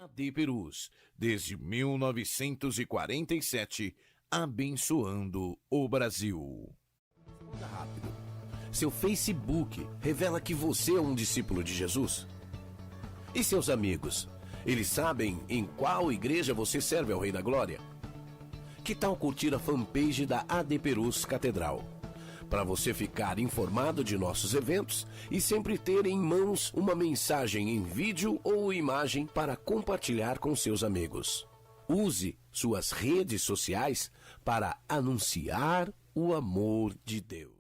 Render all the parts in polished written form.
AD Perus, desde 1947, abençoando o Brasil. Responda rápido. Seu Facebook revela que você é um discípulo de Jesus? E seus amigos? Eles sabem em qual igreja você serve ao Rei da Glória? Que tal curtir a fanpage da AD Perus Catedral? Para você ficar informado de nossos eventos e sempre ter em mãos uma mensagem em vídeo ou imagem para compartilhar com seus amigos. Use suas redes sociais para anunciar o amor de Deus.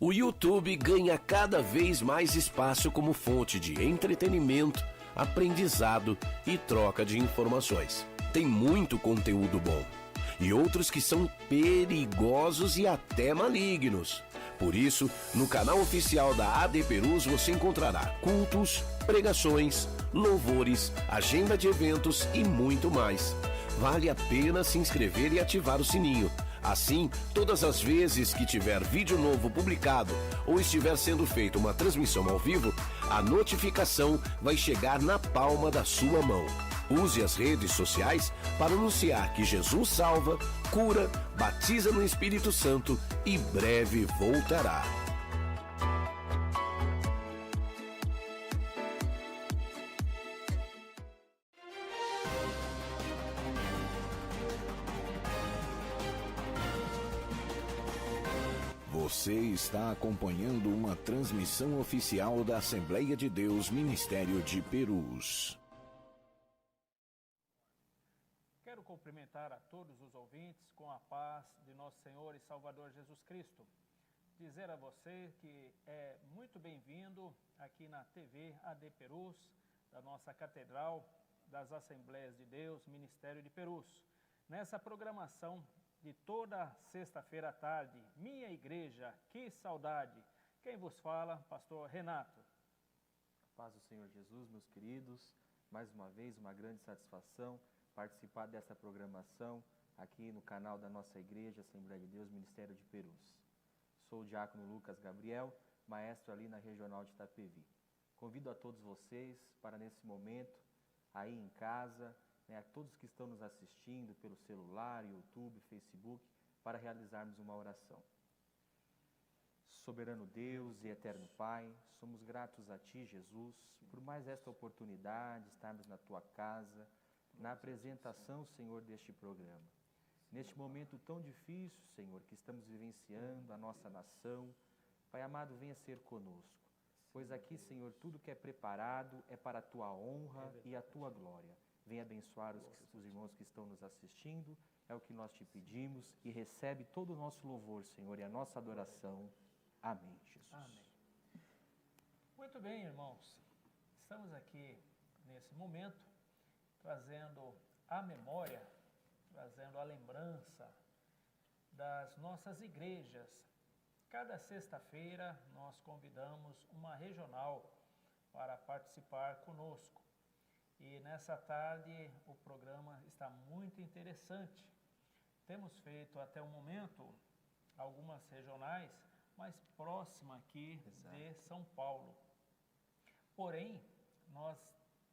O YouTube ganha cada vez mais espaço como fonte de entretenimento, aprendizado e troca de informações. Tem muito conteúdo bom e outros que são perigosos e até malignos. Por isso, no canal oficial da AD Perus você encontrará cultos, pregações, louvores, agenda de eventos e muito mais. Vale a pena se inscrever e ativar o sininho. Assim, todas as vezes que tiver vídeo novo publicado ou estiver sendo feita uma transmissão ao vivo, a notificação vai chegar na palma da sua mão. Use as redes sociais para anunciar que Jesus salva, cura, batiza no Espírito Santo e breve voltará. Você está acompanhando uma transmissão oficial da Assembleia de Deus Ministério de Perus. Quero cumprimentar a todos os ouvintes com a paz de nosso Senhor e Salvador Jesus Cristo. Dizer a você que é muito bem-vindo aqui na TV AD Perus, da nossa Catedral das Assembleias de Deus, Ministério de Perus. Nessa programação de toda sexta-feira à tarde, Minha Igreja, que saudade! Quem vos fala? Pastor Renato. Paz do Senhor Jesus, meus queridos. Mais uma vez, uma grande satisfação participar dessa programação aqui no canal da nossa igreja, Assembleia de Deus, Ministério de Perus. Sou o diácono Lucas Gabriel, maestro ali na Regional de Itapevi. Convido a todos vocês para nesse momento, aí em casa, a todos que estão nos assistindo pelo celular, YouTube, Facebook, para realizarmos uma oração. Soberano Deus e eterno Pai, somos gratos a Ti, Jesus, por mais esta oportunidade de estarmos na Tua casa, na apresentação, Senhor, deste programa. Neste momento tão difícil, Senhor, que estamos vivenciando, a nossa nação, Pai amado, venha ser conosco, pois aqui, Senhor, tudo que é preparado é para a Tua honra e a Tua glória. Venha abençoar os irmãos que estão nos assistindo, é o que nós te pedimos, e recebe todo o nosso louvor, Senhor, e a nossa adoração. Amém, Jesus. Amém. Muito bem, irmãos. Estamos aqui nesse momento trazendo a memória, trazendo a lembrança das nossas igrejas. Cada sexta-feira nós convidamos uma regional para participar conosco. E nessa tarde o programa está muito interessante. Temos feito até o momento algumas regionais mais próximas aqui de São Paulo. Porém, nós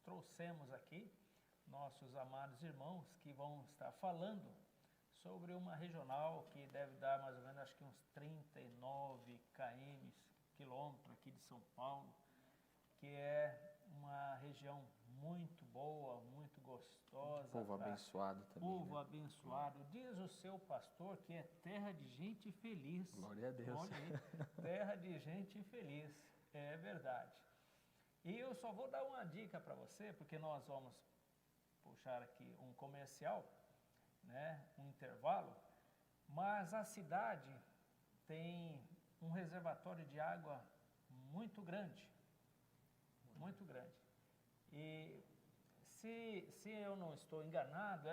trouxemos aqui nossos amados irmãos que vão estar falando sobre uma regional que deve dar mais ou menos, acho que uns 39 quilômetros aqui de São Paulo, que é uma região muito boa, muito gostosa. Povo abençoado também. Povo abençoado. Diz o seu pastor que é terra de gente feliz. Glória a Deus. Terra de gente feliz. É verdade. E eu só vou dar uma dica para você, porque nós vamos puxar aqui um comercial, né, um intervalo, mas a cidade tem um reservatório de água muito grande. Muito grande. E se eu não estou enganado,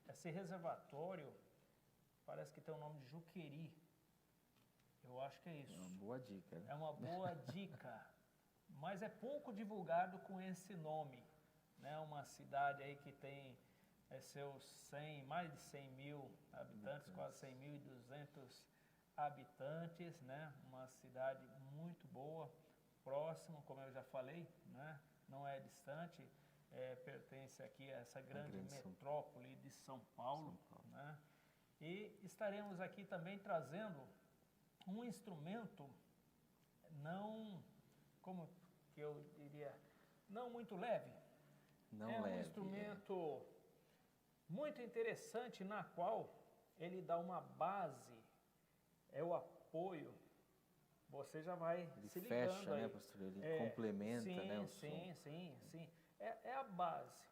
esse reservatório parece que tem o nome de Juqueri. Eu acho que é isso. É uma boa dica, né? É uma boa dica. Mas é pouco divulgado com esse nome, né? Uma cidade aí que tem seus mais de 100 mil habitantes, quase 100.200 habitantes, né? Uma cidade muito boa, próximo, como eu já falei, né? não é distante, pertence aqui a essa grande São metrópole de São Paulo, né? E estaremos aqui também trazendo um instrumento não, como que eu diria, não muito leve. Não é leve, um instrumento muito interessante, na qual ele dá uma base, é o apoio. Você já vai Ele se ligando fecha, aí. né, pastor? Ele complementa, sim, né, o sim, som. sim. É a base.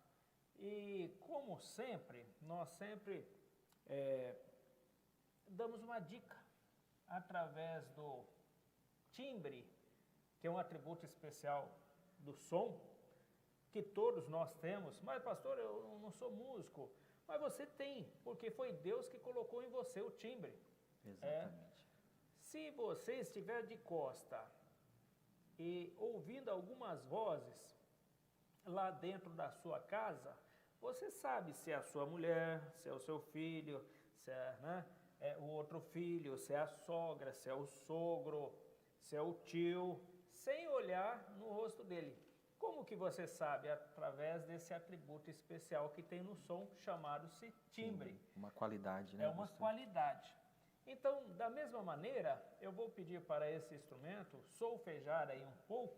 E como sempre, nós sempre damos uma dica através do timbre, que é um atributo especial do som, que todos nós temos. Mas, pastor, eu não sou músico. Mas você tem, porque foi Deus que colocou em você o timbre. Exatamente. Se você estiver de costa e ouvindo algumas vozes lá dentro da sua casa, você sabe se é a sua mulher, se é o seu filho, se é o outro filho, se é a sogra, se é o sogro, se é o tio, sem olhar no rosto dele. Como que você sabe? Através desse atributo especial que tem no som, chamado-se timbre. Uma qualidade, né? É uma qualidade. Então, da mesma maneira, eu vou pedir para esse instrumento solfejar aí um pouco,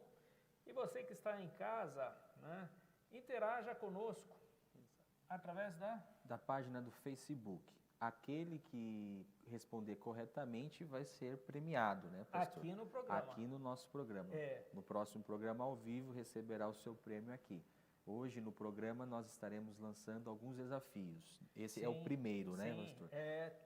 e você que está em casa, né, interaja conosco através da página do Facebook. Aquele que responder corretamente vai ser premiado, né, pastor? Aqui no programa. Aqui no nosso programa. É. No próximo programa ao vivo receberá o seu prêmio aqui. Hoje no programa nós estaremos lançando alguns desafios. Esse é o primeiro, né, pastor?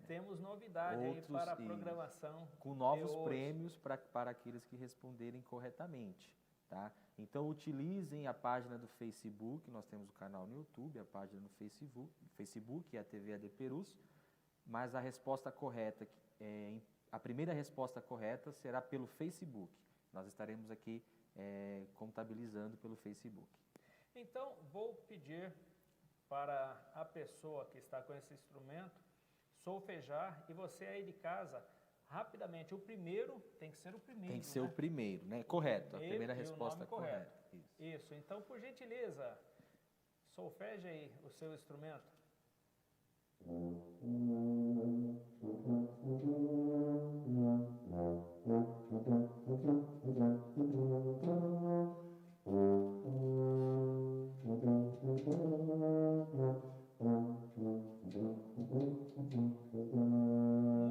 Temos novidade aí para a programação. Com novos prêmios para aqueles que responderem corretamente, tá? Então utilizem a página do Facebook, nós temos o canal no YouTube, a página no Facebook e a TV AD Perus, mas a resposta correta, a primeira resposta correta será pelo Facebook. Nós estaremos aqui contabilizando pelo Facebook. Então, vou pedir para a pessoa que está com esse instrumento solfejar, e você aí de casa, rapidamente, o primeiro tem que ser o primeiro. Tem que ser o primeiro, né? Correto, a primeira resposta correta. Isso. Isso, então, por gentileza, solfeje aí o seu instrumento.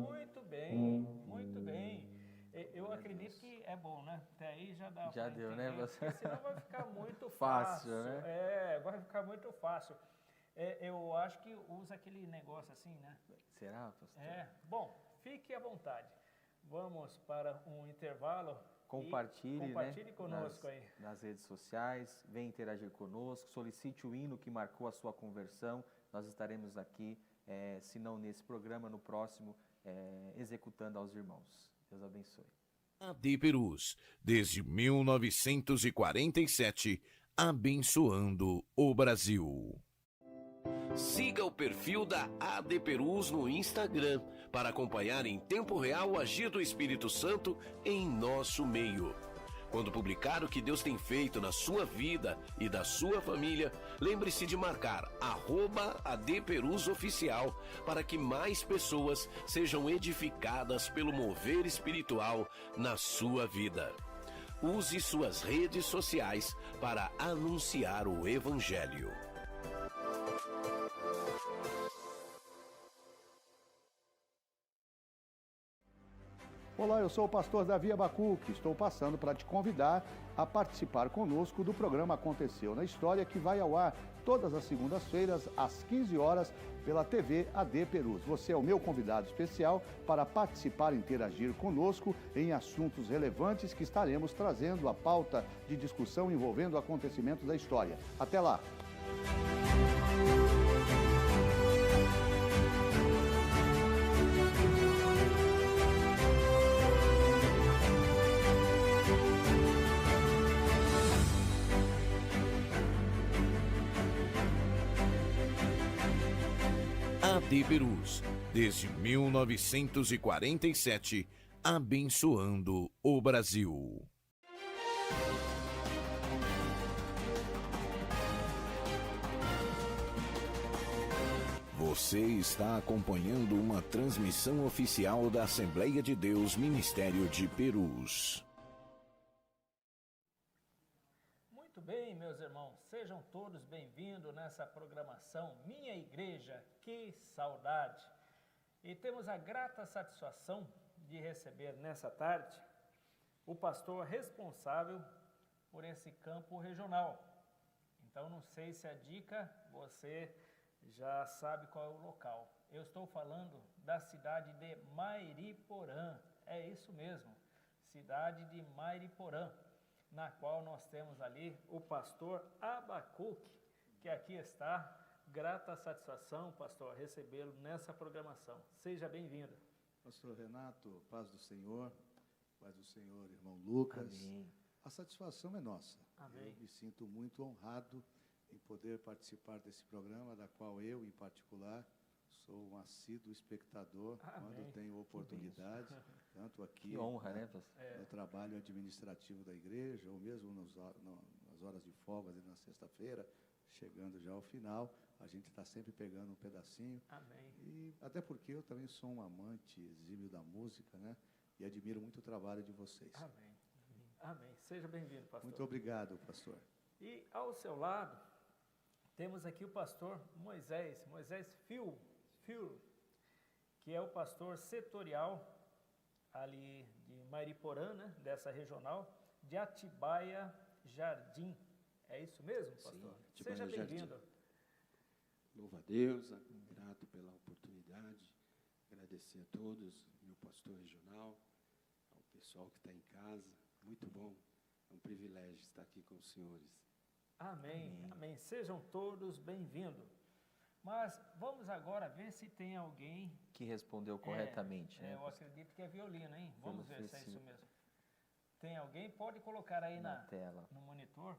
Muito bem, muito bem. Eu acredito que é bom, né? Até aí já dá. Já deu, né? Porque senão vai ficar muito fácil, né? Vai ficar muito fácil. Eu acho que usa aquele negócio assim, né? Será, pastor? Bom, fique à vontade. Vamos para um intervalo. Compartilhe conosco nas redes sociais, venha interagir conosco, solicite o hino que marcou a sua conversão. Nós estaremos aqui, se não nesse programa, no próximo, executando aos irmãos. Deus abençoe. AD Perus, desde 1947, abençoando o Brasil. Siga o perfil da AD Perus no Instagram para acompanhar em tempo real o agir do Espírito Santo em nosso meio. Quando publicar o que Deus tem feito na sua vida e da sua família, lembre-se de marcar @ADPerusOficial para que mais pessoas sejam edificadas pelo mover espiritual na sua vida. Use suas redes sociais para anunciar o Evangelho. Olá, eu sou o pastor Davi Abacuque. Estou passando para te convidar a participar conosco do programa Aconteceu na História, que vai ao ar todas as segundas-feiras, às 15 horas, pela TV AD Perus. Você é o meu convidado especial para participar e interagir conosco em assuntos relevantes que estaremos trazendo à pauta de discussão envolvendo acontecimentos da história. Até lá! AD Perus, desde 1947, abençoando o Brasil. Você está acompanhando uma transmissão oficial da Assembleia de Deus Ministério de Perus. Muito bem, meus irmãos, sejam todos bem-vindos nessa programação Minha Igreja, que saudade! E temos a grata satisfação de receber nessa tarde o pastor responsável por esse campo regional. Então, não sei se a dica você já sabe qual é o local. Eu estou falando da cidade de Mairiporã, é isso mesmo, cidade de Mairiporã, na qual nós temos ali o pastor Abacuque, que aqui está. Grata satisfação, pastor, recebê-lo nessa programação. Seja bem-vindo. Pastor Renato, paz do Senhor, irmão Lucas. Amém. A satisfação é nossa. Amém. Eu me sinto muito honrado em poder participar desse programa, da qual eu, em particular, sou um assíduo espectador. Amém. Quando tenho oportunidade, tanto aqui Que honra, né, pastor? no trabalho administrativo da igreja, ou mesmo nas horas de folga, na sexta-feira, chegando já ao final, a gente está sempre pegando um pedacinho. Amém. E até porque eu também sou um amante exímio da música, né? E admiro muito o trabalho de vocês. Amém. Amém. Seja bem-vindo, pastor. Muito obrigado, pastor. E ao seu lado, temos aqui o pastor Moisés Fio, que é o pastor setorial ali de Mairiporã, né, dessa regional, de Atibaia Jardim. É isso mesmo, pastor? Sim, Seja Atibaia bem-vindo. Jardim. Louva a Deus, grato pela oportunidade, agradecer a todos, meu pastor regional, ao pessoal que está em casa, muito bom, é um privilégio estar aqui com os senhores. Amém. Amém. Sejam todos bem-vindos. Mas vamos agora ver se tem alguém... Que respondeu corretamente, né, eu pastor? acredito que é violino, hein? Vamos ver se é sim. isso mesmo. Tem alguém? Pode colocar aí Na tela. no monitor.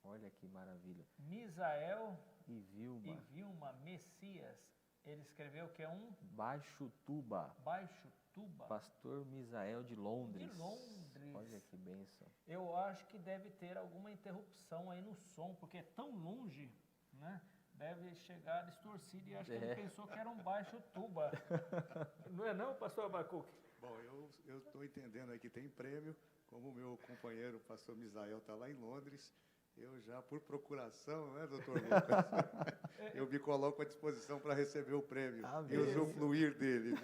Olha que maravilha. Misael E Vilma, e Vilma Messias. Ele escreveu que é um Baixo Tuba, baixo tuba. pastor Misael de Londres. De Londres. Olha que bênção. Eu acho que deve ter alguma interrupção aí no som, porque é tão longe, né? Deve chegar distorcido e acho que ele pensou que era um baixo tuba. Não é não, pastor Abacuque? Bom, eu estou entendendo aí que tem prêmio, como o meu companheiro, o pastor Misael, está lá em Londres. Eu já, por procuração, né, doutor Lucas? Eu me coloco à disposição para receber o prêmio e usufruir dele.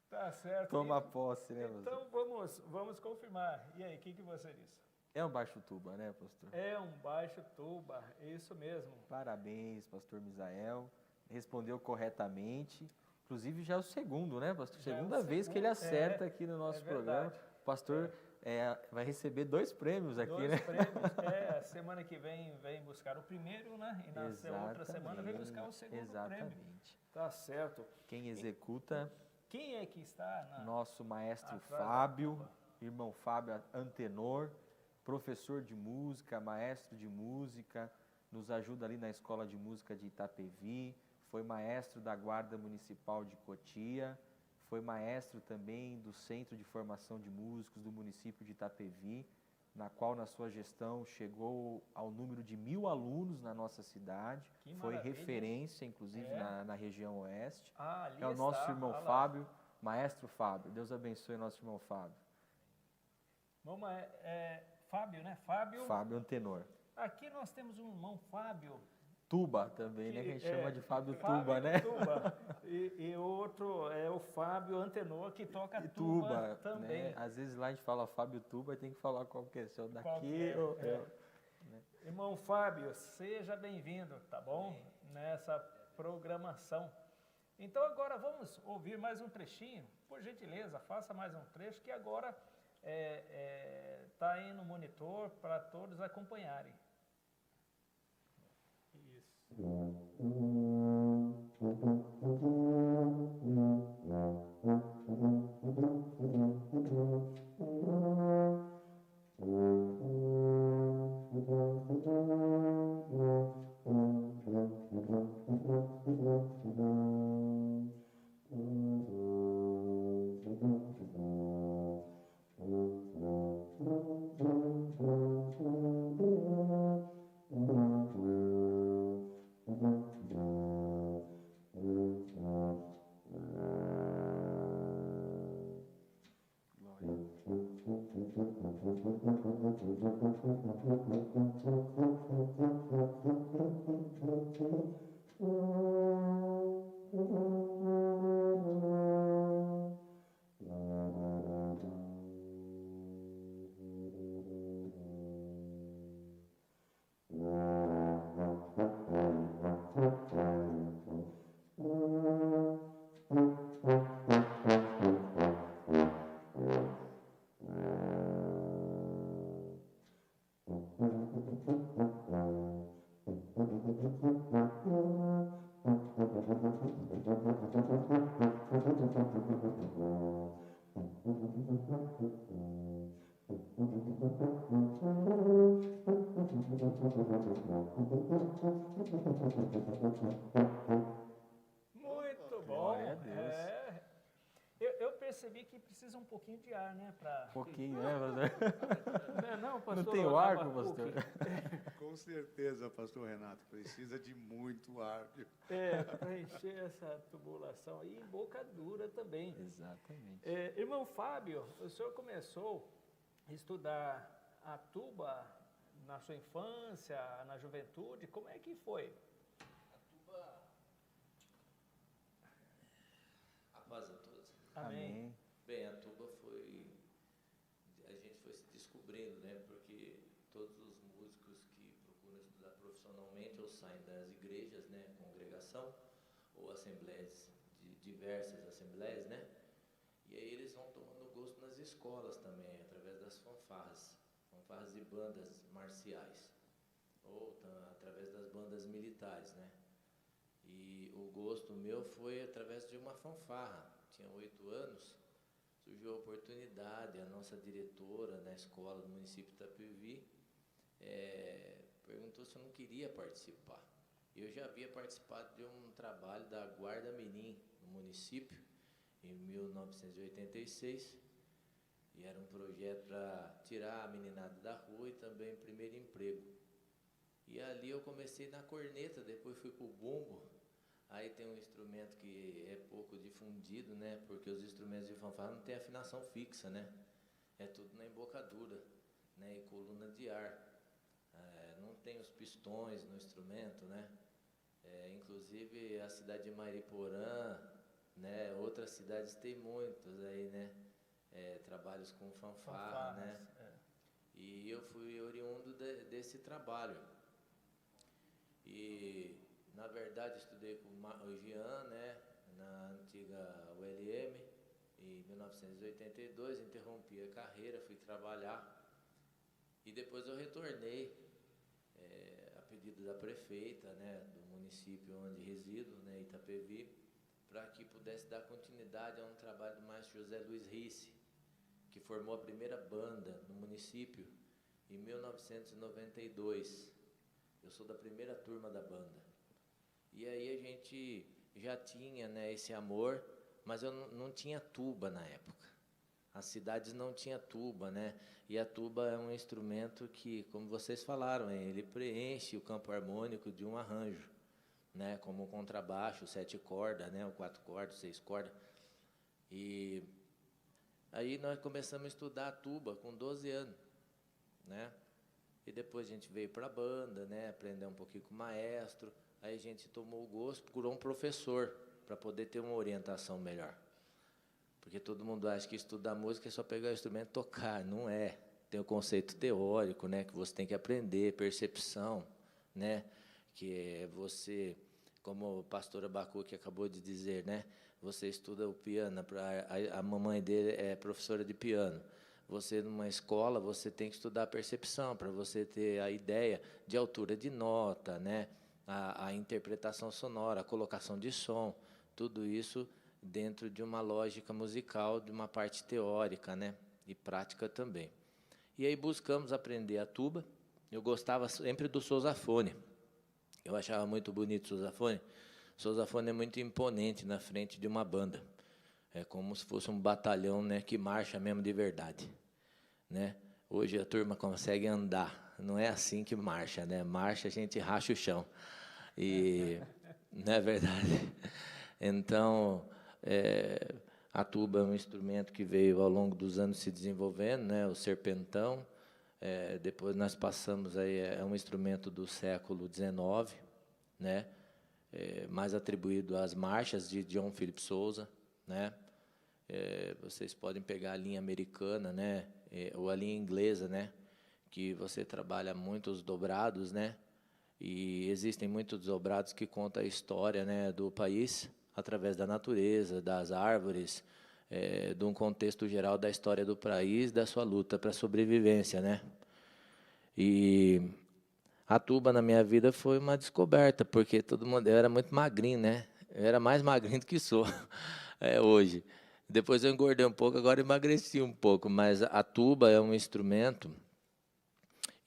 Tá certo. Toma posse, né, pastor? Então vamos confirmar. E aí, o que você disse? É um baixo tuba, né, pastor? É um baixo tuba, isso mesmo. Parabéns, pastor Misael. Respondeu corretamente. Inclusive já é o segundo, né, pastor? Já é o Segunda vez que ele segundo, acerta aqui no nosso programa. verdade. O pastor vai receber 2 prêmios aqui, Dois né? prêmios. A semana que vem buscar o primeiro, né? E na outra semana vem buscar o segundo prêmio. Exatamente. Tá certo. Quem executa, Quem é que está nosso maestro atrás da Fábio, tuba? irmão Fábio Antenor, professor de música, maestro de música, nos ajuda ali na Escola de Música de Itapevi, foi maestro da Guarda Municipal de Cotia, foi maestro também do Centro de Formação de Músicos do município de Itapevi, na qual, na sua gestão, chegou ao número de 1.000 alunos na nossa cidade. Que Foi maravilha. referência, inclusive, na região oeste. Ali É o nosso está, irmão olha lá. Fábio, maestro Fábio. Deus abençoe nosso irmão Fábio. Vamos, Fábio, né? Fábio Antenor. Aqui nós temos um irmão Fábio. Tuba também, né? Que a gente chama de Fábio Tuba, né? Tuba. E outro é o Fábio Antenor, que toca E tuba também. né? Às vezes lá a gente fala Fábio Tuba e tem que falar qual que é, se é o Qual daqui que é? ou... Irmão Fábio, seja bem-vindo, tá bom? Nessa programação. Então agora vamos ouvir mais um trechinho. Por gentileza, faça mais um trecho que agora está aí no monitor para todos acompanharem. Isso. Muito bom. Glória a Deus. Eu percebi que precisa um pouquinho de ar, né? Um pouquinho, né, pastor? Não, pastor. Não tem o ar, Abacuque. pastor? Com certeza, pastor Renato, precisa de muito ar. Viu? Para encher essa tubulação aí, em boca dura também. Exatamente. Irmão Fábio, o senhor começou a estudar a tuba na sua infância, na juventude, como é que foi? A paz a todos. Amém. Bem, a tuba foi, a gente foi se descobrindo, né? Porque todos os músicos que procuram estudar profissionalmente ou saem das igrejas, né? Congregação ou assembleias, de diversas assembleias, né? E aí eles vão tomando gosto nas escolas também, através das fanfarras e bandas marciais, ou através das bandas militares, né? E o gosto meu foi através de uma fanfarra. Tinha 8 anos, surgiu a oportunidade, a nossa diretora na escola do município de Itapevi perguntou se eu não queria participar. Eu já havia participado de um trabalho da Guarda Mirim no município, em 1986, e era um projeto para tirar a meninada da rua e também primeiro emprego. E ali eu comecei na corneta, depois fui para o bumbo. Aí tem um instrumento que é pouco difundido, né? Porque os instrumentos de fanfarra não tem afinação fixa, né? É tudo na embocadura, né? E coluna de ar. Não tem os pistões no instrumento, né? Inclusive a cidade de Mariporã, né? Outras cidades têm muitos aí, né? Trabalhos com fanfarra, né? E eu fui oriundo desse trabalho. E na verdade, estudei com o Jean, né, na antiga ULM, em 1982, interrompi a carreira, fui trabalhar, e depois eu retornei, a pedido da prefeita, né, do município onde resido, né, Itapevi, para que pudesse dar continuidade a um trabalho do maestro José Luiz Risse, que formou a primeira banda no município em 1992. Eu sou da primeira turma da banda. E aí a gente já tinha, né, esse amor, mas eu não tinha tuba na época. As cidades não tinham tuba, né? E a tuba é um instrumento que, como vocês falaram, ele preenche o campo harmônico de um arranjo, né? Como o contrabaixo, 7 cordas, né? O 4 cordas, 6 cordas. E aí nós começamos a estudar a tuba com 12 anos, né? E depois a gente veio para a banda, né? Aprender um pouquinho com o maestro. Aí a gente tomou o gosto, procurou um professor para poder ter uma orientação melhor. Porque todo mundo acha que estudar música é só pegar o instrumento e tocar. Não é. Tem o conceito teórico, né, que você tem que aprender, percepção, né, que é você, como o pastor Abacuque acabou de dizer, né, você estuda o piano, a mamãe dele é professora de piano. Você, numa escola, você tem que estudar a percepção, para você ter a ideia de altura de nota, né, a interpretação sonora, a colocação de som, tudo isso dentro de uma lógica musical, de uma parte teórica, né, e prática também. E aí buscamos aprender a tuba. Eu gostava sempre do sousafone. Eu achava muito bonito o sousafone. O sousafone é muito imponente na frente de uma banda. É como se fosse um batalhão, né, que marcha mesmo de verdade, né? Hoje a turma consegue andar. Não é assim que marcha, né? Marcha, a gente racha o chão. E não é verdade? Então, A tuba é um instrumento que veio ao longo dos anos se desenvolvendo, né? O serpentão. Depois nós passamos aí, é um instrumento do século XIX, né? Mais atribuído às marchas de John Philip Sousa, né? Vocês podem pegar a linha americana, né? Ou a linha inglesa, né? Que você trabalha muitos dobrados, né? E existem muitos dobrados que contam a história, né, do país através da natureza, das árvores, de um contexto geral da história do país, da sua luta para a sobrevivência, né? E a tuba na minha vida foi uma descoberta, porque todo mundo, eu era muito magrinho, né? Eu era mais magrinho do que sou hoje. Depois eu engordei um pouco, agora emagreci um pouco, mas a tuba é um instrumento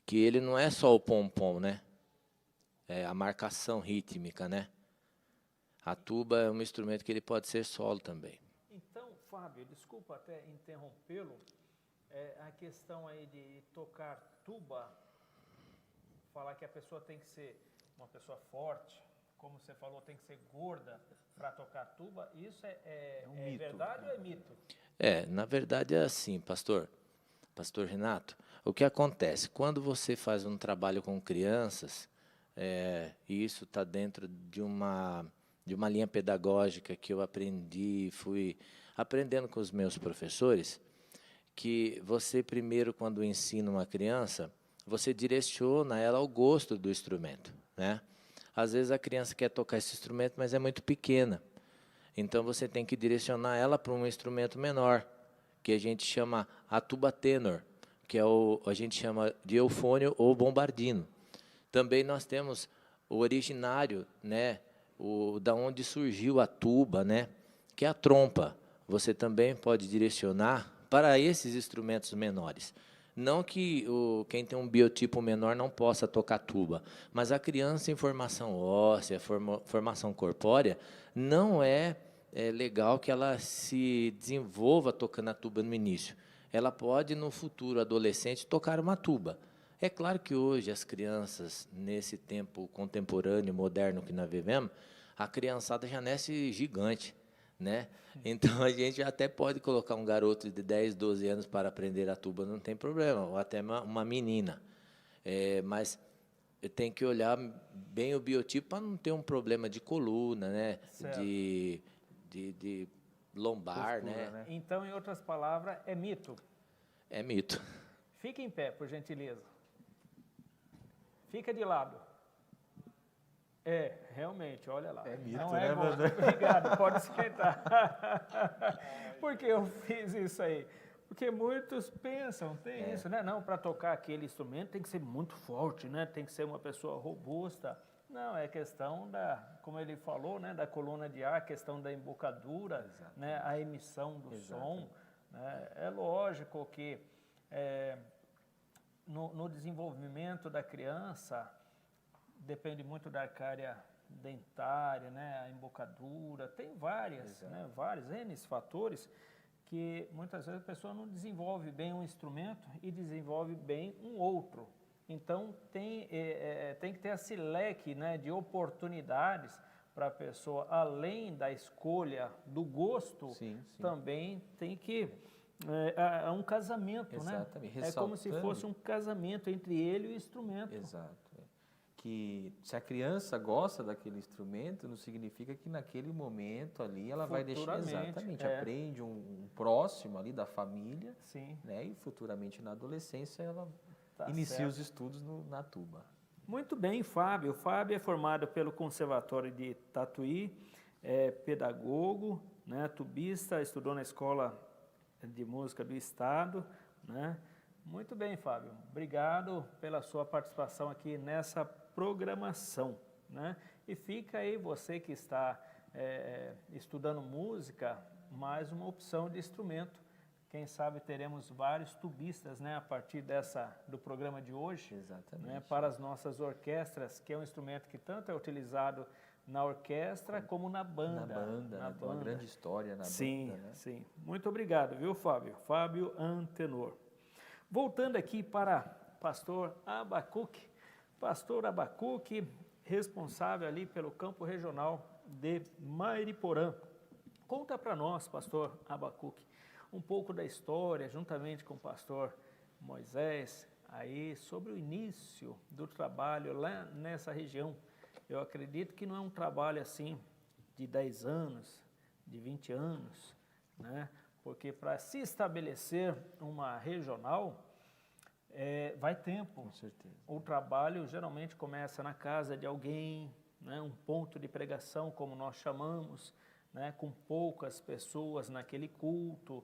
que ele não é só o pom-pom, né? É a marcação rítmica, né? A tuba é um instrumento que ele pode ser solo também. Então, Fábio, desculpa até interrompê-lo, a questão aí de tocar tuba, falar que a pessoa tem que ser uma pessoa forte, como você falou, tem que ser gorda para tocar tuba, isso é um mito, verdade ou é mito? Na verdade é assim, pastor Renato, o que acontece? Quando você faz um trabalho com crianças, e isso está dentro de uma linha pedagógica que eu aprendi, fui aprendendo com os meus professores, que você primeiro, quando ensina uma criança, você direciona ela ao gosto do instrumento, né? Às vezes a criança quer tocar esse instrumento, mas é muito pequena. Então você tem que direcionar ela para um instrumento menor, que a gente chama a tuba tenor, que a gente chama de eufônio ou bombardino. Também nós temos o originário, né, da onde surgiu a tuba, né, que é a trompa. Você também pode direcionar para esses instrumentos menores. Não que quem tem um biotipo menor não possa tocar tuba, mas a criança em formação óssea, formação corpórea, não é legal que ela se desenvolva tocando a tuba no início. Ela pode, no futuro adolescente, tocar uma tuba. É claro que hoje as crianças, nesse tempo contemporâneo, moderno que nós vivemos, a criançada já nasce gigante, né? Então, a gente até pode colocar um garoto de 10, 12 anos para aprender a tuba, não tem problema, ou até uma menina. Mas tem que olhar bem o biotipo para não ter um problema de coluna, né? De lombar, né? Então, em outras palavras, é mito? É mito. Fique em pé, por gentileza. Fica de lado. Realmente, olha lá. É mito, não né, gordo. Obrigado, pode esquentar. Por que eu fiz isso aí? Porque muitos pensam, tem isso, né? Não, para tocar aquele instrumento tem que ser muito forte, né? Tem que ser uma pessoa robusta. Não, é questão como ele falou, né? Da coluna de ar, questão da embocadura, né? A emissão do som. Né? É lógico que no desenvolvimento da criança, depende muito da arcária dentária, né, a embocadura, tem vários N fatores que muitas vezes a pessoa não desenvolve bem um instrumento e desenvolve bem um outro. Então, tem que ter esse leque, né, de oportunidades para a pessoa, além da escolha do gosto, também tem que... É um casamento, exatamente, né? É como se fosse um casamento entre ele e o instrumento. Exato. Que se a criança gosta daquele instrumento, não significa que naquele momento ali ela vai deixar... Exatamente, aprende um próximo ali da família, né? E futuramente na adolescência ela inicia os estudos na tuba. Muito bem, Fábio. O Fábio é formado pelo Conservatório de Tatuí, é pedagogo, né? Tubista, estudou na Escola de Música do Estado, né? Muito bem, Fábio. Obrigado pela sua participação aqui nessa programação, né? E fica aí você que está estudando música, mais uma opção de instrumento. Quem sabe teremos vários tubistas, né, a partir do programa de hoje. Exatamente. Né, para as nossas orquestras, que é um instrumento que tanto é utilizado na orquestra como na banda. Na banda. Tem uma grande história na banda, né? Sim. Muito obrigado, viu, Fábio? Fábio Antenor. Voltando aqui para pastor Abacuque. Pastor Abacuque, responsável ali pelo campo regional de Mairiporã. Conta para nós, pastor Abacuque, um pouco da história, juntamente com o pastor Moisés, aí sobre o início do trabalho lá nessa região. Eu acredito que não é um trabalho assim de 10 anos, de 20 anos, né? Porque para se estabelecer uma regional, vai tempo. Com certeza. O trabalho geralmente começa na casa de alguém, né? Um ponto de pregação, como nós chamamos, né? Com poucas pessoas naquele culto.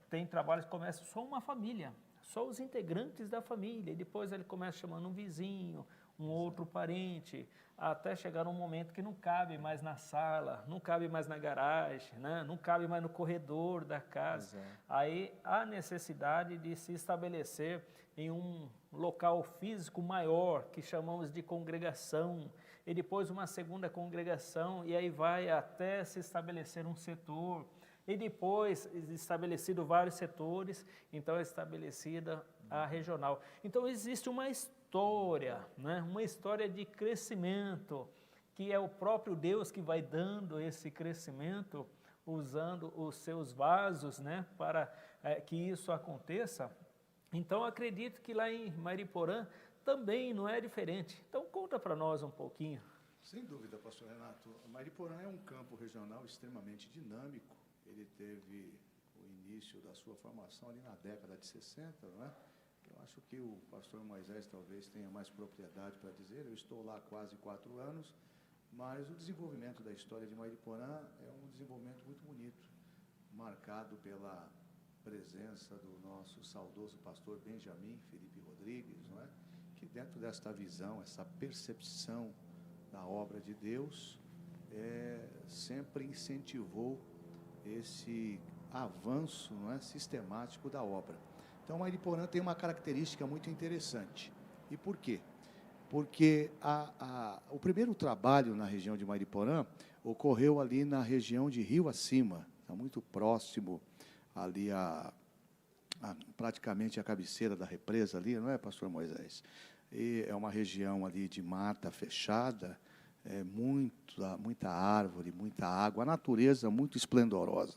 Tem trabalhos que começam só uma família, só os integrantes da família, e depois ele começa chamando um vizinho, um outro parente, até chegar num momento que não cabe mais na sala, não cabe mais na garagem, né? Não cabe mais no corredor da casa. Exato. Aí há necessidade de se estabelecer em um local físico maior, que chamamos de congregação, e depois uma segunda congregação, e aí vai até se estabelecer um setor, e depois, estabelecido vários setores, então é estabelecida a regional. Então existe uma história, né? Uma história de crescimento, que é o próprio Deus que vai dando esse crescimento, usando os seus vasos, né? Para que isso aconteça. Então acredito que lá em Mariporã também não é diferente. Então conta para nós um pouquinho. Sem dúvida, pastor Renato. Mariporã é um campo regional extremamente dinâmico. Ele teve o início da sua formação ali na década de 60, não é? Eu acho que o pastor Moisés talvez tenha mais propriedade para dizer. Eu estou lá há quase 4 anos, mas o desenvolvimento da história de Mariporã é um desenvolvimento muito bonito, marcado pela presença do nosso saudoso pastor Benjamin Felipe Rodrigues, não é? Que dentro desta visão, essa percepção da obra de Deus, sempre incentivou esse avanço, não é, sistemático da obra. Então, Mariporã tem uma característica muito interessante. E por quê? Porque o primeiro trabalho na região de Mariporã ocorreu ali na região de Rio Acima, está muito próximo ali praticamente a cabeceira da represa ali, não é, pastor Moisés? E é uma região ali de mata fechada, muita árvore, muita água, a natureza muito esplendorosa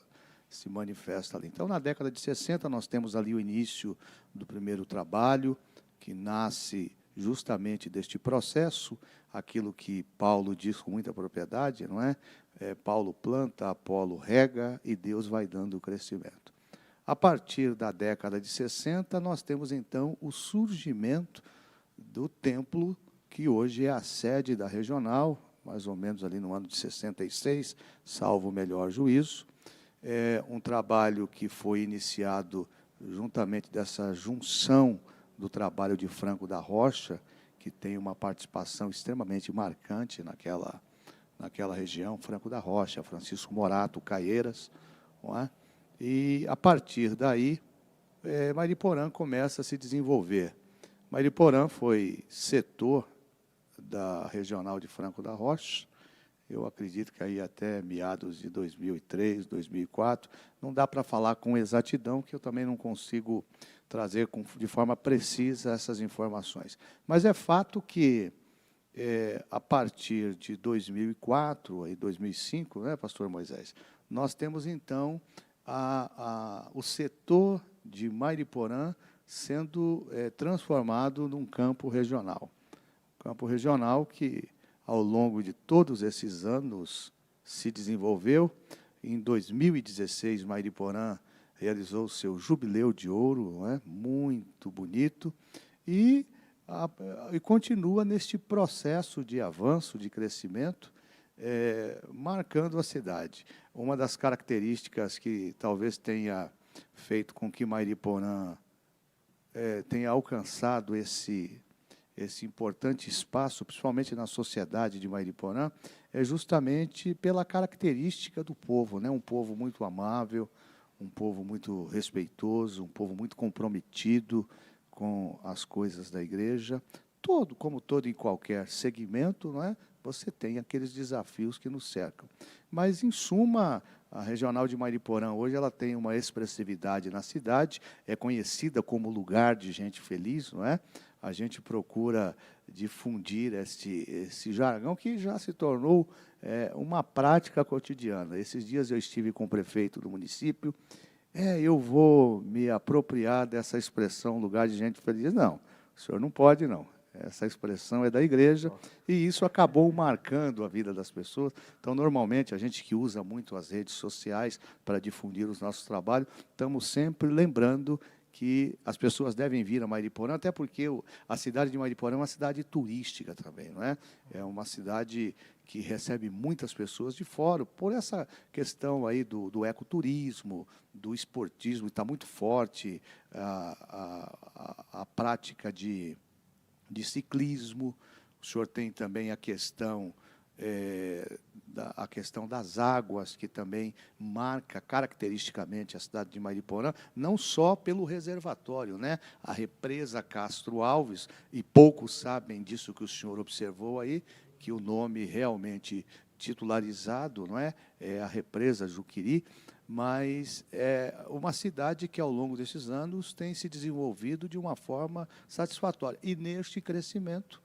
se manifesta ali. Então, na década de 60, nós temos ali o início do primeiro trabalho, que nasce justamente deste processo, aquilo que Paulo diz com muita propriedade, não é? Paulo planta, Apolo rega e Deus vai dando o crescimento. A partir da década de 60, nós temos, então, o surgimento do templo, que hoje é a sede da regional, mais ou menos ali no ano de 66, salvo o melhor juízo. É um trabalho que foi iniciado juntamente dessa junção do trabalho de Franco da Rocha, que tem uma participação extremamente marcante naquela região, Franco da Rocha, Francisco Morato, Caieiras, não é? E, a partir daí, Mariporã começa a se desenvolver. Mariporã foi setor da regional de Franco da Rocha, eu acredito que aí até meados de 2003, 2004, não dá para falar com exatidão, que eu também não consigo trazer de forma precisa essas informações. Mas é fato que, a partir de 2004 e 2005, né, pastor Moisés, nós temos, então, o setor de Mariporã sendo transformado num campo regional. Campo regional que, ao longo de todos esses anos, se desenvolveu. Em 2016, Mariporã realizou o seu jubileu de ouro, não é? Muito bonito, e continua neste processo de avanço, de crescimento, marcando a cidade. Uma das características que talvez tenha feito com que Mariporã tenha alcançado esse importante espaço, principalmente na sociedade de Mariporã, é justamente pela característica do povo, né? Um povo muito amável, um povo muito respeitoso, um povo muito comprometido com as coisas da igreja. Como todo em qualquer segmento, não é? Você tem aqueles desafios que nos cercam. Mas, em suma, a regional de Mariporã hoje ela tem uma expressividade na cidade, é conhecida como lugar de gente feliz, não é? A gente procura difundir esse jargão que já se tornou uma prática cotidiana. Esses dias eu estive com o prefeito do município, eu vou me apropriar dessa expressão lugar de gente feliz. Não, o senhor não pode, não. Essa expressão é da igreja e isso acabou marcando a vida das pessoas. Então, normalmente, a gente que usa muito as redes sociais para difundir os nossos trabalhos, estamos sempre lembrando que as pessoas devem vir a Mariporã, até porque a cidade de Mariporã é uma cidade turística também, não é? É uma cidade que recebe muitas pessoas de fora, por essa questão aí do ecoturismo, do esportismo, está muito forte a prática de ciclismo. O senhor tem também a questão das águas, que também marca caracteristicamente a cidade de Mariporã, não só pelo reservatório, né? A represa Castro Alves, e poucos sabem disso que o senhor observou aí, que o nome realmente titularizado, não é a represa Juquiri, mas é uma cidade que, ao longo desses anos, tem se desenvolvido de uma forma satisfatória. E, neste crescimento,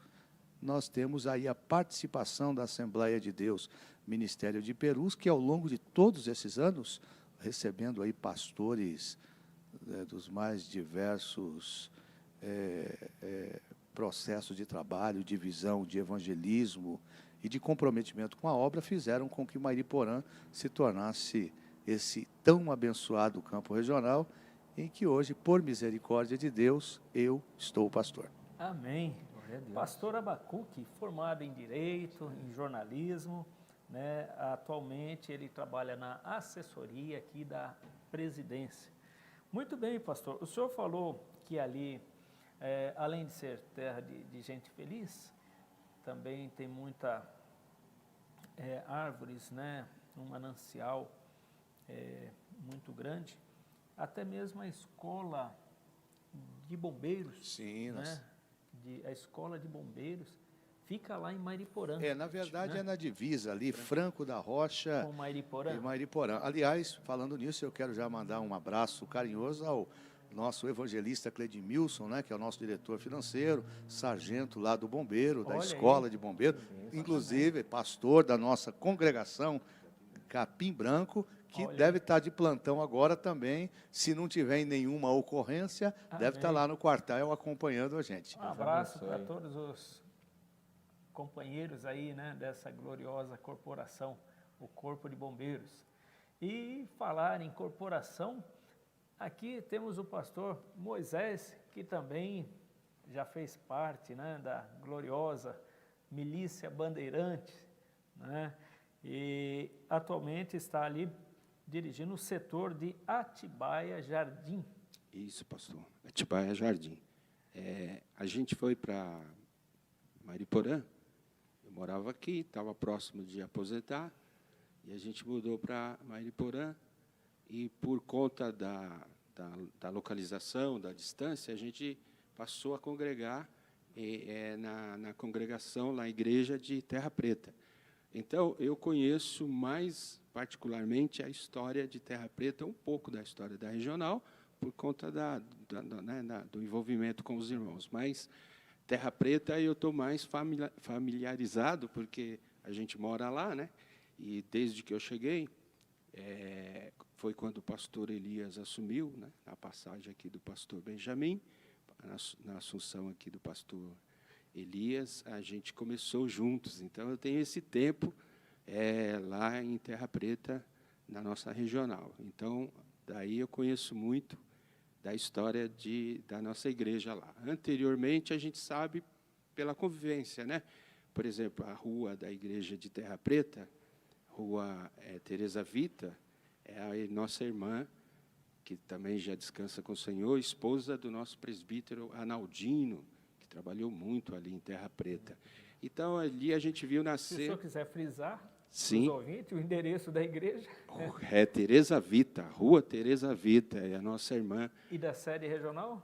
nós temos aí a participação da Assembleia de Deus, Ministério de Perus, que, ao longo de todos esses anos, recebendo aí pastores dos mais diversos processos de trabalho, de visão, de evangelismo e de comprometimento com a obra, fizeram com que Mariporã se tornasse esse tão abençoado campo regional, em que hoje, por misericórdia de Deus, eu estou pastor. Amém. Pastor Abacuque, formado em Direito, em Jornalismo, né? Atualmente ele trabalha na assessoria aqui da presidência. Muito bem, pastor. O senhor falou que ali, além de ser terra de gente feliz, também tem muita árvores, né? Um manancial muito grande, até mesmo a escola de bombeiros. Sim, né? A escola de bombeiros fica lá em Mariporã. Na verdade, né? é na divisa ali, Franco da Rocha Com Mariporã. e Mariporã. Aliás, falando nisso, eu quero já mandar um abraço carinhoso ao nosso evangelista Cledimilson, né, que é o nosso diretor financeiro, sargento lá do bombeiro, da escola de bombeiro, inclusive pastor da nossa congregação Capim Branco, que deve estar de plantão agora também. Se não tiver em nenhuma ocorrência, deve estar lá no quartel acompanhando a gente. Um abraço para todos os companheiros aí, né, dessa gloriosa corporação, o Corpo de Bombeiros. E falar em corporação, aqui temos o pastor Moisés, que também já fez parte, né, da gloriosa Milícia Bandeirante, né, e atualmente está ali dirigindo o setor de Atibaia Jardim. Isso, pastor. Atibaia Jardim. A gente foi para Mariporã, eu morava aqui, estava próximo de aposentar, e a gente mudou para Mariporã, e por conta da localização, da distância, a gente passou a congregar na congregação, na igreja de Terra Preta. Então, eu conheço mais particularmente a história de Terra Preta, um pouco da história da regional, por conta do envolvimento com os irmãos. Mas Terra Preta eu estou mais familiarizado, porque a gente mora lá, né? E desde que eu cheguei, foi quando o pastor Elias assumiu, né? Na passagem aqui do pastor Benjamin, na assunção aqui do pastor Elias, a gente começou juntos. Então, eu tenho esse tempo lá em Terra Preta, na nossa regional. Então, daí eu conheço muito da história da nossa igreja lá. Anteriormente, a gente sabe pela convivência, né? Por exemplo, a rua da igreja de Terra Preta, rua Teresa Vita, é a nossa irmã, que também já descansa com o Senhor, esposa do nosso presbítero Analdino, que trabalhou muito ali em Terra Preta. Então, ali a gente viu nascer... Se o senhor quiser frisar, sim, os ouvintes, o endereço da igreja. Teresa Vita, Rua Teresa Vita, é a nossa irmã. E da sede regional?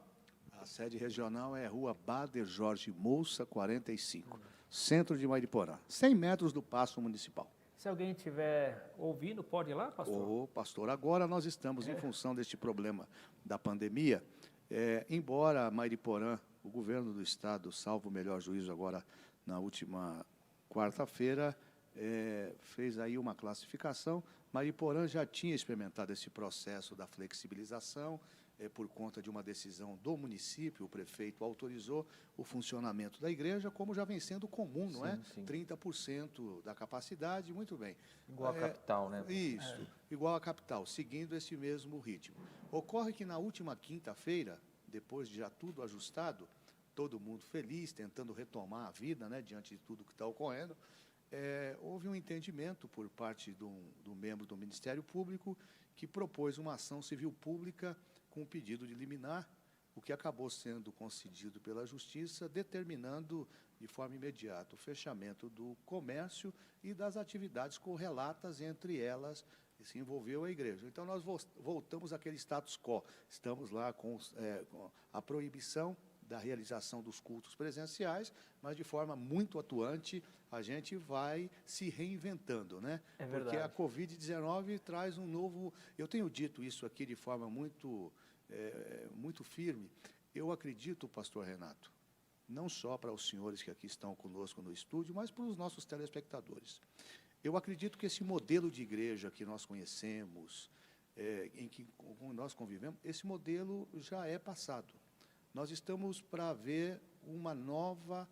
A sede regional é Rua Bader Jorge Moça, 45, centro de Mariporã, 100 metros do Paço Municipal. Se alguém estiver ouvindo, pode ir lá, pastor? Pastor, agora nós estamos em função deste problema da pandemia, embora Mariporã, o governo do estado, salvo o melhor juízo agora na última quarta-feira, fez aí uma classificação. Mariporã já tinha experimentado esse processo da flexibilização, por conta de uma decisão do município, o prefeito autorizou o funcionamento da igreja, como já vem sendo comum, não é? Sim. 30% da capacidade, muito bem. Igual a capital, né? Isso, igual a capital, seguindo esse mesmo ritmo. Ocorre que na última quinta-feira, depois de já tudo ajustado, todo mundo feliz, tentando retomar a vida, né, diante de tudo que está ocorrendo, houve um entendimento por parte do membro do Ministério Público que propôs uma ação civil pública com pedido de liminar, o que acabou sendo concedido pela Justiça, determinando de forma imediata o fechamento do comércio e das atividades correlatas, entre elas se envolveu a igreja. Então, nós voltamos àquele status quo. Estamos lá com a proibição da realização dos cultos presenciais, mas de forma muito atuante, a gente vai se reinventando, né? É verdade. Porque a Covid-19 traz um novo... Eu tenho dito isso aqui de forma muito firme. Eu acredito, pastor Renato, não só para os senhores que aqui estão conosco no estúdio, mas para os nossos telespectadores. Eu acredito que esse modelo de igreja que nós conhecemos, em que nós convivemos, esse modelo já é passado. Nós estamos para ver uma nova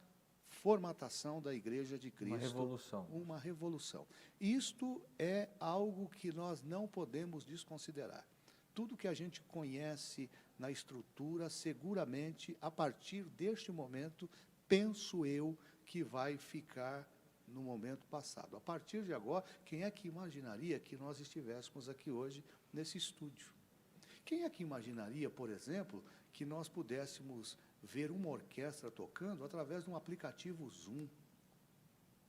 formatação da Igreja de Cristo. Uma revolução. Uma revolução. Isto é algo que nós não podemos desconsiderar. Tudo que a gente conhece na estrutura, seguramente, a partir deste momento, penso eu, que vai ficar no momento passado. A partir de agora, quem é que imaginaria que nós estivéssemos aqui hoje nesse estúdio? Quem é que imaginaria, por exemplo, que nós pudéssemos ver uma orquestra tocando através de um aplicativo Zoom?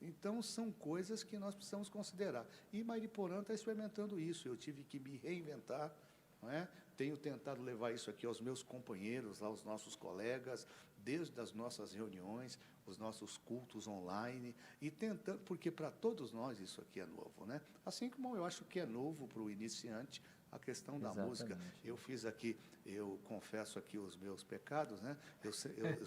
Então, são coisas que nós precisamos considerar. E Mariporã está experimentando isso. Eu tive que me reinventar, não é? Tenho tentado levar isso aqui aos meus companheiros, aos nossos colegas, desde as nossas reuniões, os nossos cultos online, e tentando, porque para todos nós isso aqui é novo, né? Assim como eu acho que é novo para o iniciante a questão da música. Eu fiz aqui, eu confesso aqui os meus pecados, né? Eu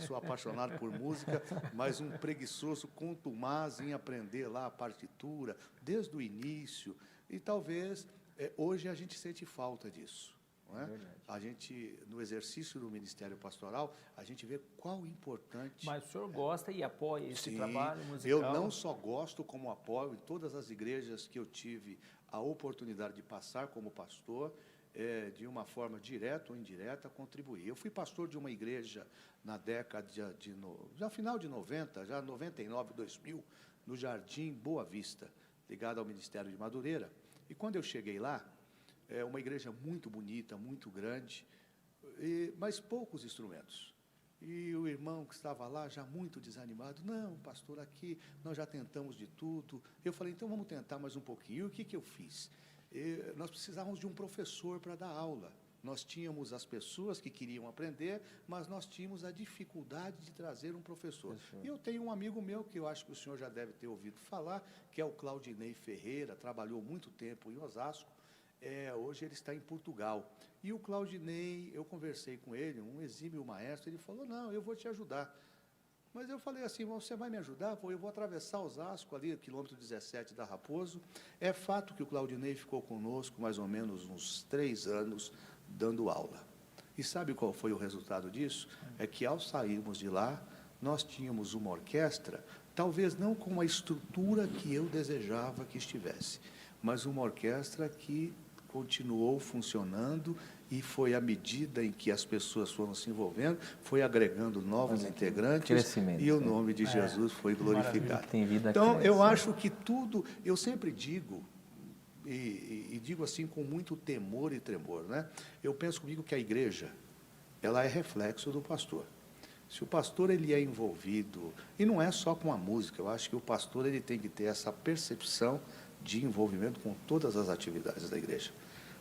sou apaixonado por música, mas um preguiçoso contumaz em aprender lá a partitura, desde o início, e talvez hoje a gente sente falta disso. Não é? A gente, no exercício do Ministério Pastoral, a gente vê qual importante... Mas o senhor gosta e apoia esse Sim, trabalho musical? Eu não só gosto, como apoio em todas as igrejas que eu tive a oportunidade de passar como pastor, de uma forma direta ou indireta, contribuir. Eu fui pastor de uma igreja na década já final de 90, já 99, 2000, no Jardim Boa Vista, ligado ao Ministério de Madureira. E quando eu cheguei lá, uma igreja muito bonita, muito grande, mas poucos instrumentos. E o irmão que estava lá, já muito desanimado, não, pastor, aqui nós já tentamos de tudo. Eu falei, então vamos tentar mais um pouquinho. E o que eu fiz? Nós precisávamos de um professor para dar aula. Nós tínhamos as pessoas que queriam aprender, mas nós tínhamos a dificuldade de trazer um professor. E eu tenho um amigo meu, que eu acho que o senhor já deve ter ouvido falar, que é o Claudinei Ferreira, trabalhou muito tempo em Osasco. Hoje ele está em Portugal. E o Claudinei, eu conversei com ele, um exímio maestro, ele falou, não, eu vou te ajudar. Mas eu falei assim, você vai me ajudar? Eu vou atravessar Osasco, ali, quilômetro 17 da Raposo. É fato que o Claudinei ficou conosco mais ou menos uns 3 anos dando aula. E sabe qual foi o resultado disso? É que ao sairmos de lá, nós tínhamos uma orquestra, talvez não com a estrutura que eu desejava que estivesse, mas uma orquestra que continuou funcionando e foi à medida em que as pessoas foram se envolvendo, foi agregando novos integrantes e o nome de Jesus foi glorificado. Então, eu acho que tudo, eu sempre digo, e digo assim com muito temor e tremor, né? Eu penso comigo que a igreja, ela é reflexo do pastor. Se o pastor ele é envolvido, e não é só com a música, eu acho que o pastor ele tem que ter essa percepção de envolvimento com todas as atividades da igreja.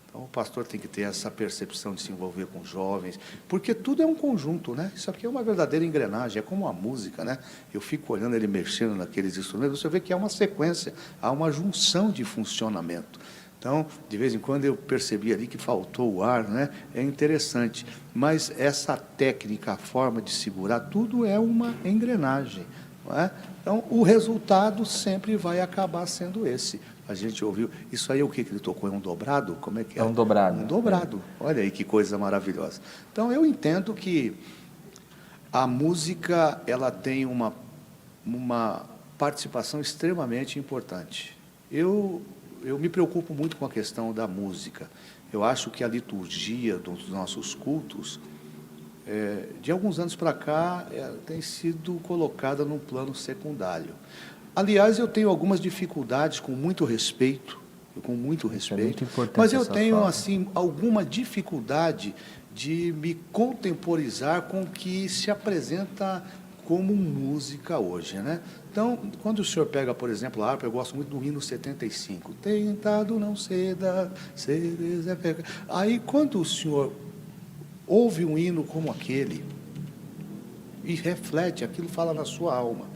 Então, o pastor tem que ter essa percepção de se envolver com jovens, porque tudo é um conjunto, né? Isso aqui é uma verdadeira engrenagem, é como a música, né? Eu fico olhando ele mexendo naqueles instrumentos, você vê que há uma sequência, há uma junção de funcionamento. Então, de vez em quando eu percebi ali que faltou o ar, né? É interessante, mas essa técnica, a forma de segurar, tudo é uma engrenagem. não é? Então, o resultado sempre vai acabar sendo esse. A gente ouviu, isso aí é o que ele tocou? É um dobrado? Como é que é? É um dobrado. Um dobrado. Olha aí que coisa maravilhosa. Então, eu entendo que a música, ela tem uma participação extremamente importante. Eu me preocupo muito com a questão da música. Eu acho que a liturgia dos nossos cultos, de alguns anos para cá, tem sido colocada num plano secundário. Aliás, eu tenho algumas dificuldades, com muito respeito, Isso é muito importante, mas eu essa tenho fala. assim alguma dificuldade de me contemporizar com o que se apresenta como música hoje, né? Então, quando o senhor pega, por exemplo, a harpa, eu gosto muito do hino 75. Tentado não ceda, cedes é pecado. Aí, quando o senhor ouve um hino como aquele e reflete, aquilo fala na sua alma.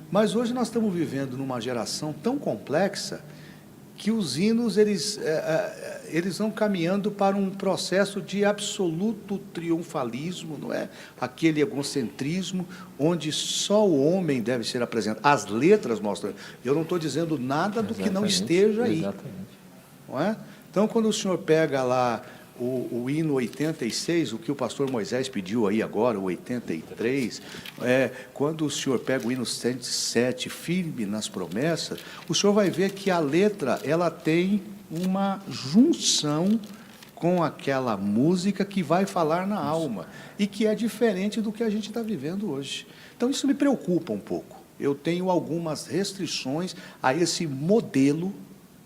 Mas hoje nós estamos vivendo numa geração tão complexa que os hinos, eles vão caminhando para um processo de absoluto triunfalismo, não é? Aquele egocentrismo, onde só o homem deve ser apresentado. As letras mostram. Eu não estou dizendo nada do que não esteja aí. Exatamente. Não é? Então, quando o senhor pega lá o hino 86, o que o pastor Moisés pediu aí agora, o 83, quando o senhor pega o hino 107, firme nas promessas, o senhor vai ver que a letra, ela tem uma junção com aquela música que vai falar na alma, e que é diferente do que a gente está vivendo hoje. Então, isso me preocupa um pouco. Eu tenho algumas restrições a esse modelo,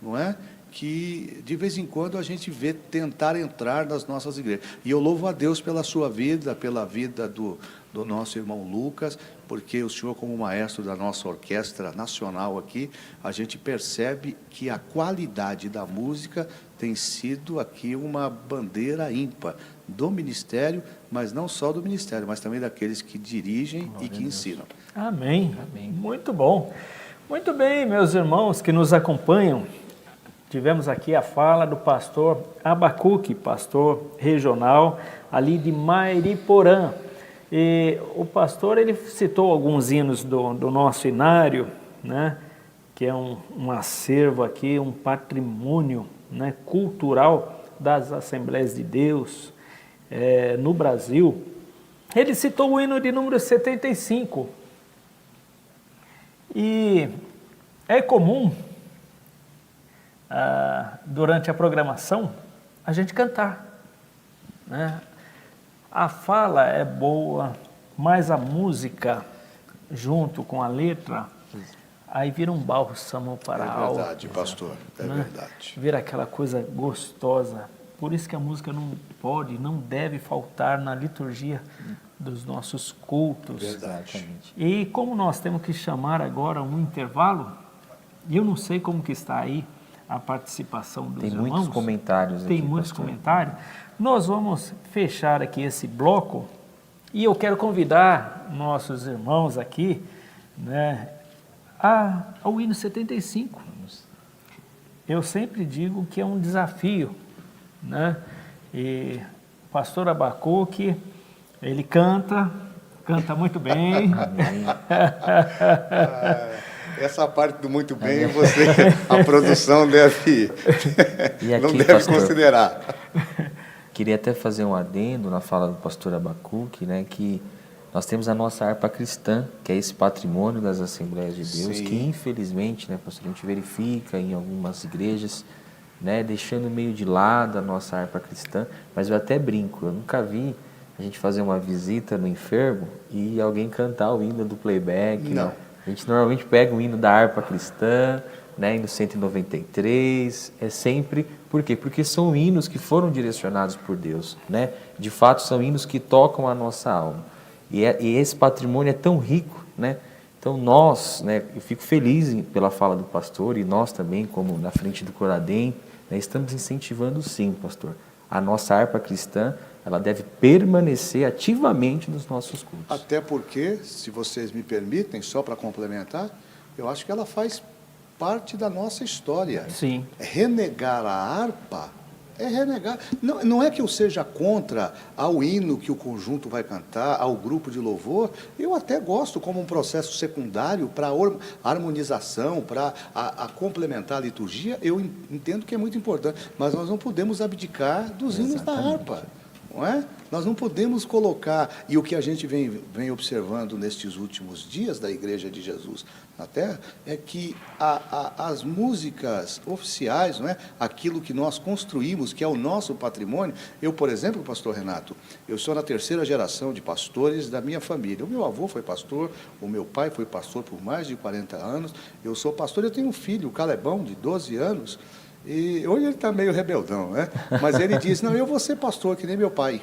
não é? Que de vez em quando a gente vê tentar entrar nas nossas igrejas. E eu louvo a Deus pela sua vida, pela vida do nosso irmão Lucas, porque o senhor, como maestro da nossa orquestra nacional aqui, a gente percebe que a qualidade da música tem sido aqui uma bandeira ímpar do ministério, mas não só do ministério, mas também daqueles que dirigem e que ensinam. Amém. Muito bom. Muito bem, meus irmãos que nos acompanham. Tivemos aqui a fala do pastor Abacuque, pastor regional ali de Mairiporã. E o pastor, ele citou alguns hinos do nosso inário, né, que é um acervo aqui, um patrimônio, né, cultural das Assembleias de Deus no Brasil. Ele citou o hino de número 75. E é comum, durante a programação, a gente cantar, né? A fala é boa, mas a música, junto com a letra, aí vira um bálsamo para a alma. É verdade, pastor, é verdade. Vira aquela coisa gostosa. Por isso que a música não pode, não deve faltar na liturgia dos nossos cultos. Verdade. E como nós temos que chamar agora um intervalo, eu não sei como que está aí a participação dos irmãos. Tem muitos comentários aqui, Tem muitos pastor. comentários. Nós vamos fechar aqui esse bloco e eu quero convidar nossos irmãos aqui, né, ao hino 75. Eu sempre digo que é um desafio, né? E o pastor Abacuque, ele canta muito bem. Essa parte do muito bem, a produção deve, E aqui, não deve pastor, considerar. Queria até fazer um adendo na fala do pastor Abacuque, né, que nós temos a nossa harpa cristã, que é esse patrimônio das Assembleias de Deus, Sim. que infelizmente, né, pastor, a gente verifica em algumas igrejas, né, deixando meio de lado a nossa harpa cristã, mas eu até brinco, eu nunca vi a gente fazer uma visita no enfermo e alguém cantar o hino do playback. Não. Né? A gente normalmente pega o hino da harpa cristã, né, hino 193, é sempre... Por quê? Porque são hinos que foram direcionados por Deus, né? De fato, são hinos que tocam a nossa alma. E esse patrimônio é tão rico, né? Então nós, né, eu fico feliz pela fala do pastor, e nós também, como na frente do Coradem, né, estamos incentivando sim, pastor. A nossa harpa cristã, ela deve permanecer ativamente nos nossos cultos. Até porque, se vocês me permitem, só para complementar, eu acho que ela faz parte da nossa história. Sim. Renegar a harpa É renegar. Não é que eu seja contra ao hino que o conjunto vai cantar, ao grupo de louvor. Eu até gosto como um processo secundário para a harmonização, para a complementar a liturgia. Eu entendo que é muito importante, mas nós não podemos abdicar dos hinos da harpa. Não é? Nós não podemos colocar, e o que a gente vem observando nestes últimos dias da Igreja de Jesus na Terra, é que as músicas oficiais, não é? Aquilo que nós construímos, que é o nosso patrimônio. Eu, por exemplo, pastor Renato, eu sou na 3ª geração de pastores da minha família. O meu avô foi pastor, o meu pai foi pastor por mais de 40 anos, eu sou pastor, eu tenho um filho, o Calebão, de 12 anos, e hoje ele está meio rebeldão, né? Mas ele diz, não, eu vou ser pastor, que nem meu pai.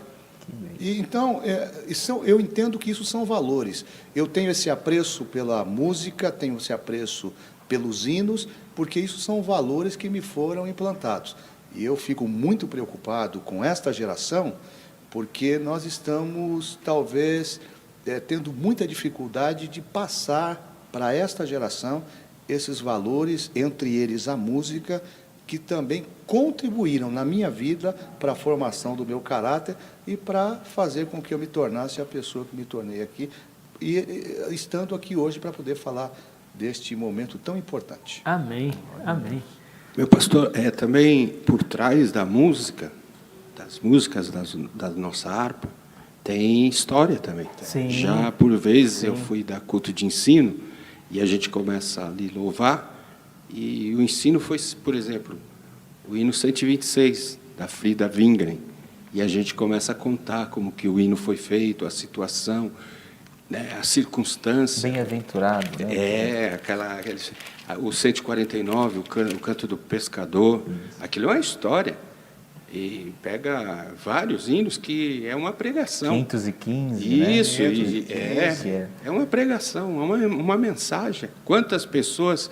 E, então, eu entendo que isso são valores. Eu tenho esse apreço pela música, tenho esse apreço pelos hinos, porque isso são valores que me foram implantados. E eu fico muito preocupado com esta geração, porque nós estamos, talvez, tendo muita dificuldade de passar para esta geração esses valores, entre eles a música, que também contribuíram na minha vida para a formação do meu caráter e para fazer com que eu me tornasse a pessoa que me tornei aqui, e estando aqui hoje para poder falar deste momento tão importante. Amém, amém. Meu pastor, também por trás da música, das músicas da nossa harpa, tem história também. Sim. Já por vezes eu fui dar culto de ensino e a gente começa a lhe louvar. E o ensino foi, por exemplo, o hino 126, da Frida Wingren. E a gente começa a contar como que o hino foi feito, a situação, né, a circunstância. Bem-aventurado, né? O 149, o canto do pescador. Aquilo é uma história. E pega vários hinos que é uma pregação. 515, isso, né? É uma pregação, uma mensagem. Quantas pessoas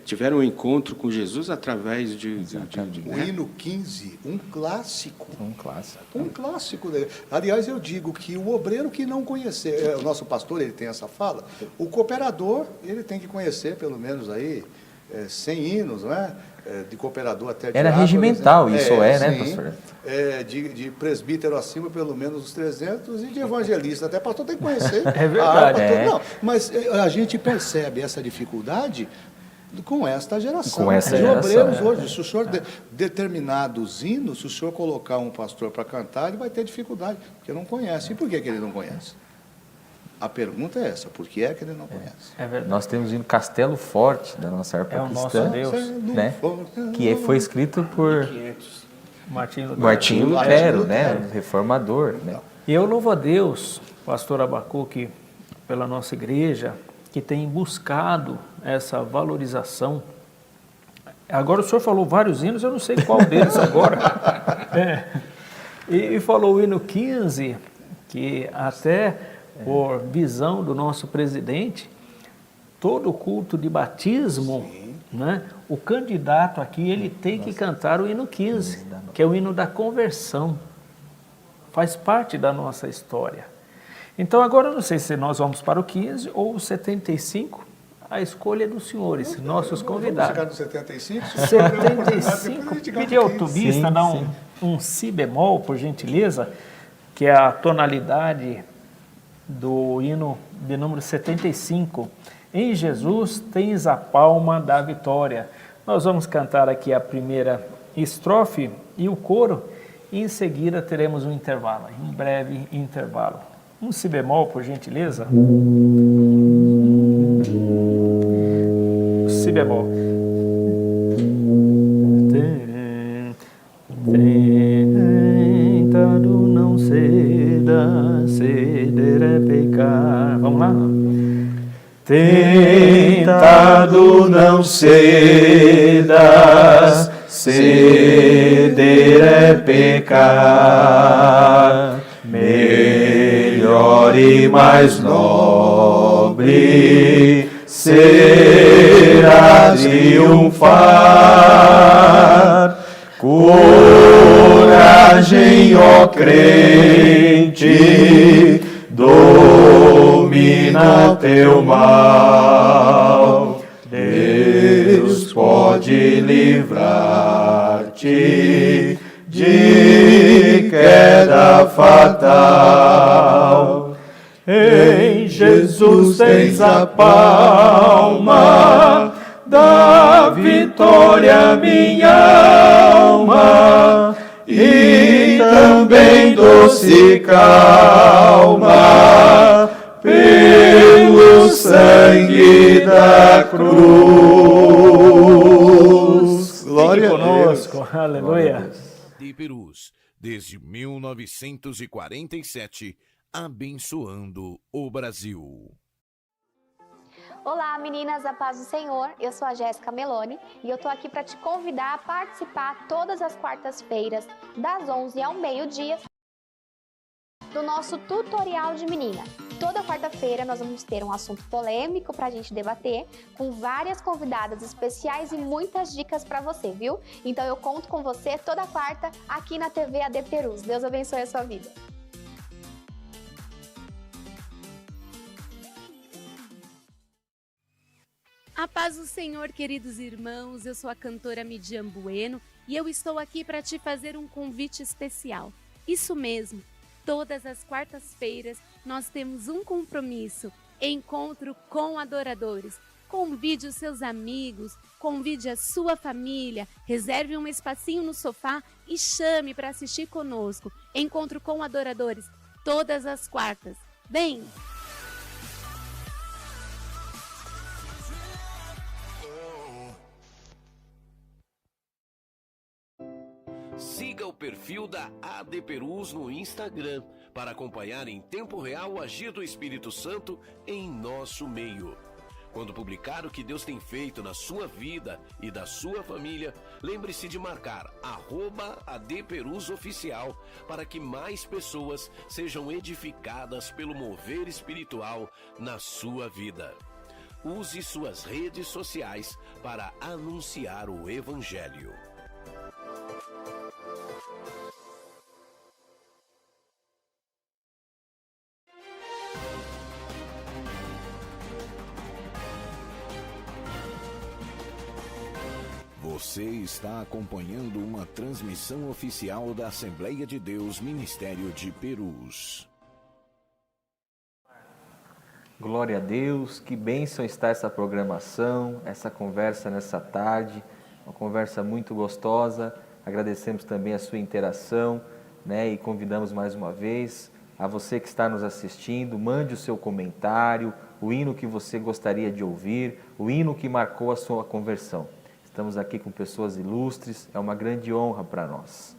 tiveram um encontro com Jesus através de o hino 15, um clássico. Um clássico. Aliás, eu digo que o obreiro que não conhecer, o nosso pastor, ele tem essa fala, o cooperador, ele tem que conhecer pelo menos aí 100 hinos, não é? De cooperador até de Era regimental, isso né, pastor? De presbítero acima, pelo menos os 300, e de evangelista, até pastor tem que conhecer. É verdade. Não, mas a gente percebe essa dificuldade com esta geração. Com essa de geração, obreiros hoje. Se o senhor determinados hinos, se o senhor colocar um pastor para cantar, ele vai ter dificuldade, porque não conhece. E por que ele não conhece? A pergunta é essa, por que é que ele não conhece? É verdade. Nós temos o hino Castelo Forte, da nossa harpa o cristã, nosso Deus, né? Que foi escrito por Martinho Lutero, Lutero, né? O reformador, né? E eu louvo a Deus, pastor Abacuque, pela nossa igreja, que tem buscado essa valorização. Agora o senhor falou vários hinos, eu não sei qual deles agora. E falou o hino 15, que até por visão do nosso presidente, todo culto de batismo, né, o candidato aqui, ele tem que cantar o hino 15, que é o hino da conversão. Faz parte da nossa história. Então agora eu não sei se nós vamos para o 15 ou o 75, a escolha é dos senhores, nossos convidados. Vamos chegar no 75? 75, pedir ao tubista dar um si bemol, por gentileza, que é a tonalidade do hino de número 75. Em Jesus tens a palma da vitória. Nós vamos cantar aqui a primeira estrofe e o coro, e em seguida teremos um intervalo, um breve intervalo. Um si bemol, por gentileza. Si bemol. Tentado não ceda, ceder é pecar. Vamos lá? Tentado não cedas, ceder é pecar. Melhor e mais nobre será triunfar. Coragem, ó crente, domina teu mal. Deus pode livrar-te de queda fatal. Em Jesus tens a palma da vitória, minha alma, e também doce calma pelo sangue da cruz. Glória a Deus. Aleluia. De Perus, desde 1947, abençoando o Brasil. Olá meninas, a paz do Senhor, eu sou a Jéssica Meloni e eu tô aqui para te convidar a participar todas as quartas-feiras, das 11 ao meio-dia, do nosso tutorial de menina. Toda quarta-feira nós vamos ter um assunto polêmico para a gente debater, com várias convidadas especiais e muitas dicas para você, viu? Então eu conto com você toda quarta aqui na TV AD Perus. Deus abençoe a sua vida. A paz do Senhor, queridos irmãos, eu sou a cantora Midian Bueno e eu estou aqui para te fazer um convite especial. Isso mesmo, todas as quartas-feiras nós temos um compromisso, encontro com adoradores. Convide os seus amigos, convide a sua família, reserve um espacinho no sofá e chame para assistir conosco. Encontro com adoradores, todas as quartas. Vem! Siga o perfil da AD Perus no Instagram para acompanhar em tempo real o agir do Espírito Santo em nosso meio. Quando publicar o que Deus tem feito na sua vida e da sua família, lembre-se de marcar @ADPerusOficial para que mais pessoas sejam edificadas pelo mover espiritual na sua vida. Use suas redes sociais para anunciar o Evangelho. Você está acompanhando uma transmissão oficial da Assembleia de Deus Ministério de Perus. Glória a Deus, que bênção está essa programação, essa conversa nessa tarde, uma conversa muito gostosa. Agradecemos também a sua interação, né? E convidamos mais uma vez a você que está nos assistindo, mande o seu comentário, o hino que você gostaria de ouvir, o hino que marcou a sua conversão. Estamos aqui com pessoas ilustres, é uma grande honra para nós.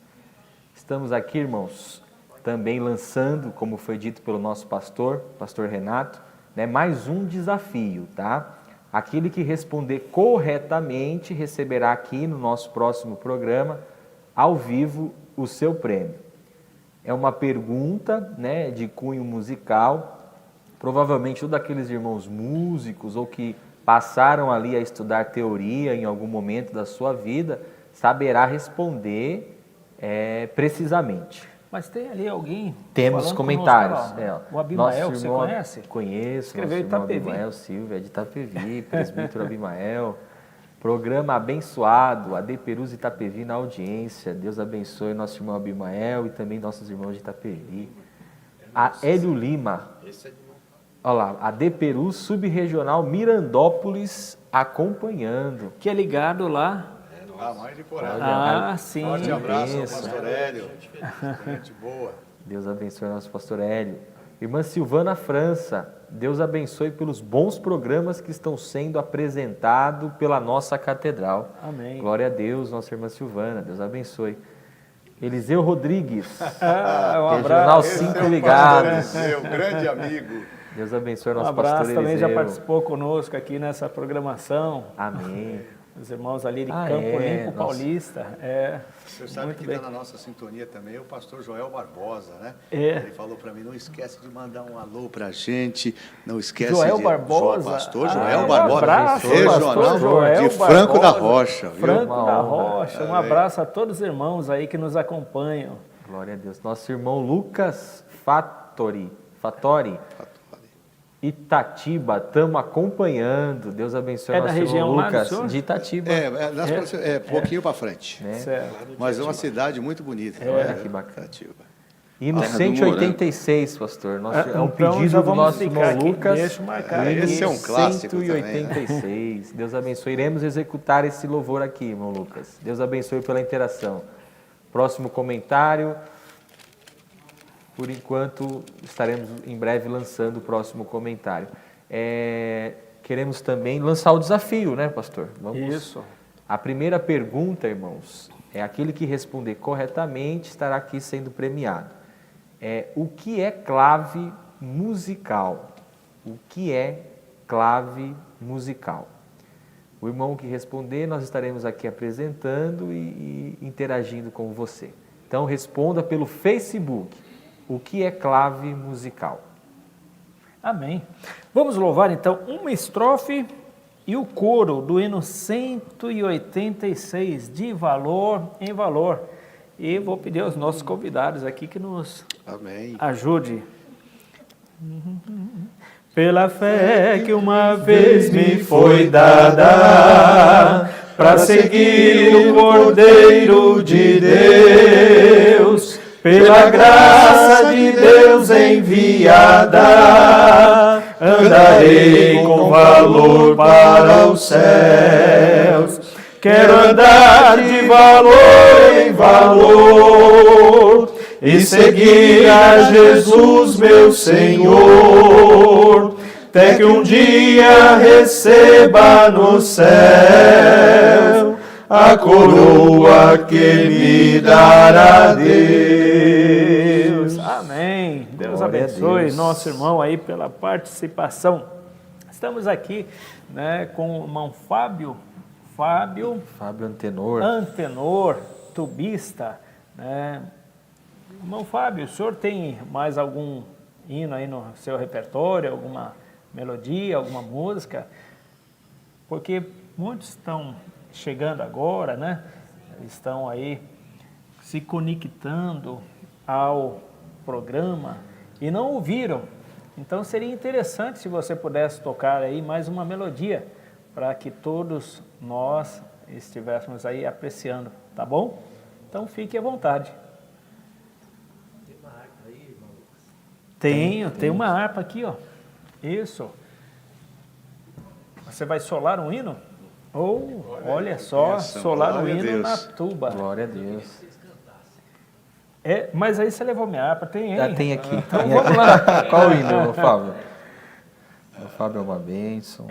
Estamos aqui, irmãos, também lançando, como foi dito pelo nosso pastor Renato, né, mais um desafio, tá? Aquele que responder corretamente receberá aqui no nosso próximo programa, ao vivo, o seu prêmio. É uma pergunta, né, de cunho musical, provavelmente um daqueles irmãos músicos ou que passaram ali a estudar teoria em algum momento da sua vida, saberá responder precisamente. Mas tem ali alguém. Temos comentários. O Abimael, você conhece? Conheço. Escreveu Itapevi. Abimael Silva, é de Itapevi, presbítero Abimael. Programa abençoado, AD Perus Itapevi na audiência. Deus abençoe nosso irmão Abimael e também nossos irmãos de Itapevi. A Hélio Lima. Olha lá, AD Perus Subregional Mirandópolis acompanhando. Que é ligado lá. Mãe de Porã. Sim. Forte abraço ao pastor Hélio. Gente boa. Deus abençoe nosso pastor Hélio. Irmã Silvana França, Deus abençoe pelos bons programas que estão sendo apresentados pela nossa catedral. Amém. Glória a Deus, nossa irmã Silvana, Deus abençoe. Eliseu Rodrigues, um Regional abraço. 5 ligados. Meu grande amigo. Deus abençoe Um nosso pastor abraço, Eliseu. também já participou conosco aqui nessa programação. Amém. Os irmãos ali de Campo Limpo Paulista. Você sabe muito que bem. está na nossa sintonia também o pastor Joel Barbosa, né? É. Ele falou para mim, não esquece de mandar um alô pra gente, não esquece Joel de... Barbosa. Pastor Joel Um Barbosa, abraço, regional pastor Joel de Franco da Barbosa. Rocha. Viu? Franco Uma da honra. Rocha. Um abraço a todos os irmãos aí que nos acompanham. Glória a Deus. Nosso irmão Lucas Fattori. Itatiba, estamos acompanhando. Deus abençoe da nosso região irmão lá do Lucas, senhor? de Itatiba. Pouquinho para frente. Certo. Mas é uma cidade muito bonita. Olha que bacana. Itatiba. Hino Terra do 186, pastor. É um Então, pedido já do vamos nosso ficar irmão aqui. Lucas. Deixa eu marcar Hino aqui. Esse é um clássico também, né? 186. Deus abençoe. Iremos executar esse louvor aqui, irmão Lucas. Deus abençoe pela interação. Próximo comentário. Por enquanto, estaremos em breve lançando o próximo comentário. Queremos também lançar o desafio, né, pastor? Isso. A primeira pergunta, irmãos, é aquele que responder corretamente estará aqui sendo premiado. O que é clave musical? O que é clave musical? O irmão que responder, nós estaremos aqui apresentando e interagindo com você. Então, responda pelo Facebook. O que é clave musical? Amém. Vamos louvar então uma estrofe e o coro do hino 186, de valor em valor. E vou pedir aos nossos convidados aqui que nos ajude. Pela fé que uma vez me foi dada, para seguir o Cordeiro de Deus, pela graça de Deus enviada, andarei com valor para os céus. Quero andar de valor em valor e seguir a Jesus, meu Senhor, até que um dia receba no céu a coroa que me dará Deus. Amém. Deus Glória abençoe a Deus. nosso irmão aí pela participação. Estamos aqui, né, com o irmão Fábio Antenor, tubista, né? Irmão Fábio, o senhor tem mais algum hino aí no seu repertório, alguma melodia, alguma música? Porque muitos estão chegando agora, né? Estão aí se conectando ao programa e não ouviram. Então seria interessante se você pudesse tocar aí mais uma melodia para que todos nós estivéssemos aí apreciando, tá bom? Então fique à vontade. Tem uma harpa aqui, ó. Isso. Você vai solar um hino? Olha só, solar um hino na tuba. Glória a Deus. Mas aí você levou minha harpa, tem aí? Tem aqui. Então vamos lá. Qual o hino, Fábio? O Fábio é uma bênção.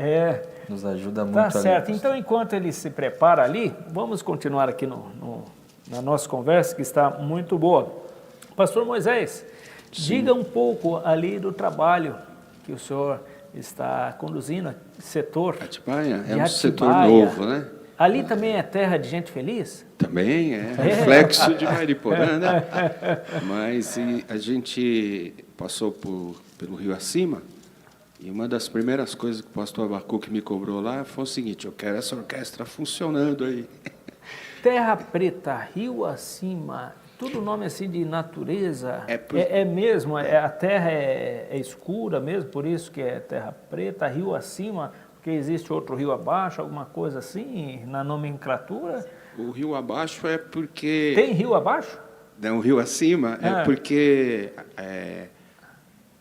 Nos ajuda muito. Tá certo. Então, enquanto ele se prepara ali, vamos continuar aqui na nossa conversa, que está muito boa. Pastor Moisés, diga um pouco ali do trabalho que o senhor está conduzindo, setor Atibaia de é um Atibaia. setor novo, né? Ali também é terra de gente feliz? Também é reflexo de Mariporã, né? Mas a gente passou pelo Rio Acima, e uma das primeiras coisas que o pastor Abacuque me cobrou lá foi o seguinte: eu quero essa orquestra funcionando aí. Terra Preta, Rio Acima, tudo nome assim de natureza. Mesmo, a terra é escura mesmo, por isso que é Terra Preta, Rio Acima, porque existe outro rio abaixo, alguma coisa assim, na nomenclatura? O rio abaixo é porque... Tem rio abaixo? Não, o rio acima é porque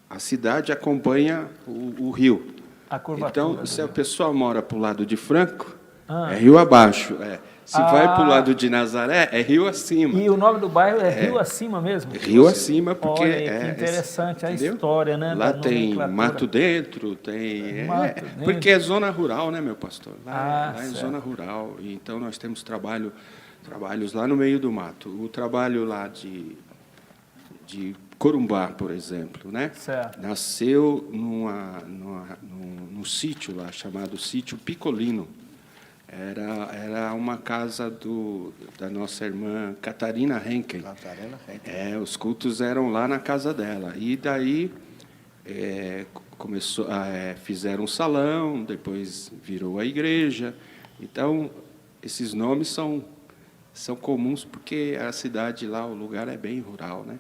a cidade acompanha o rio. A curvatura. Então, se a pessoa mora para o lado de Franco, é rio abaixo. Se vai para o lado de Nazaré, é rio acima. E o nome do bairro é Rio Acima mesmo? Rio Acima, porque... Olha, que interessante a história, né? Lá tem mato dentro, tem... Porque é zona rural, né, meu pastor? Lá é zona rural. Então, nós temos trabalhos lá no meio do mato. O trabalho lá de Corumbá, por exemplo, né? Certo. Nasceu num sítio lá, chamado Sítio Picolino. Era uma casa da nossa irmã Catarina Henken. Os cultos eram lá na casa dela. E daí fizeram um salão, depois virou a igreja. Então, esses nomes são comuns porque a cidade lá, o lugar é bem rural, né?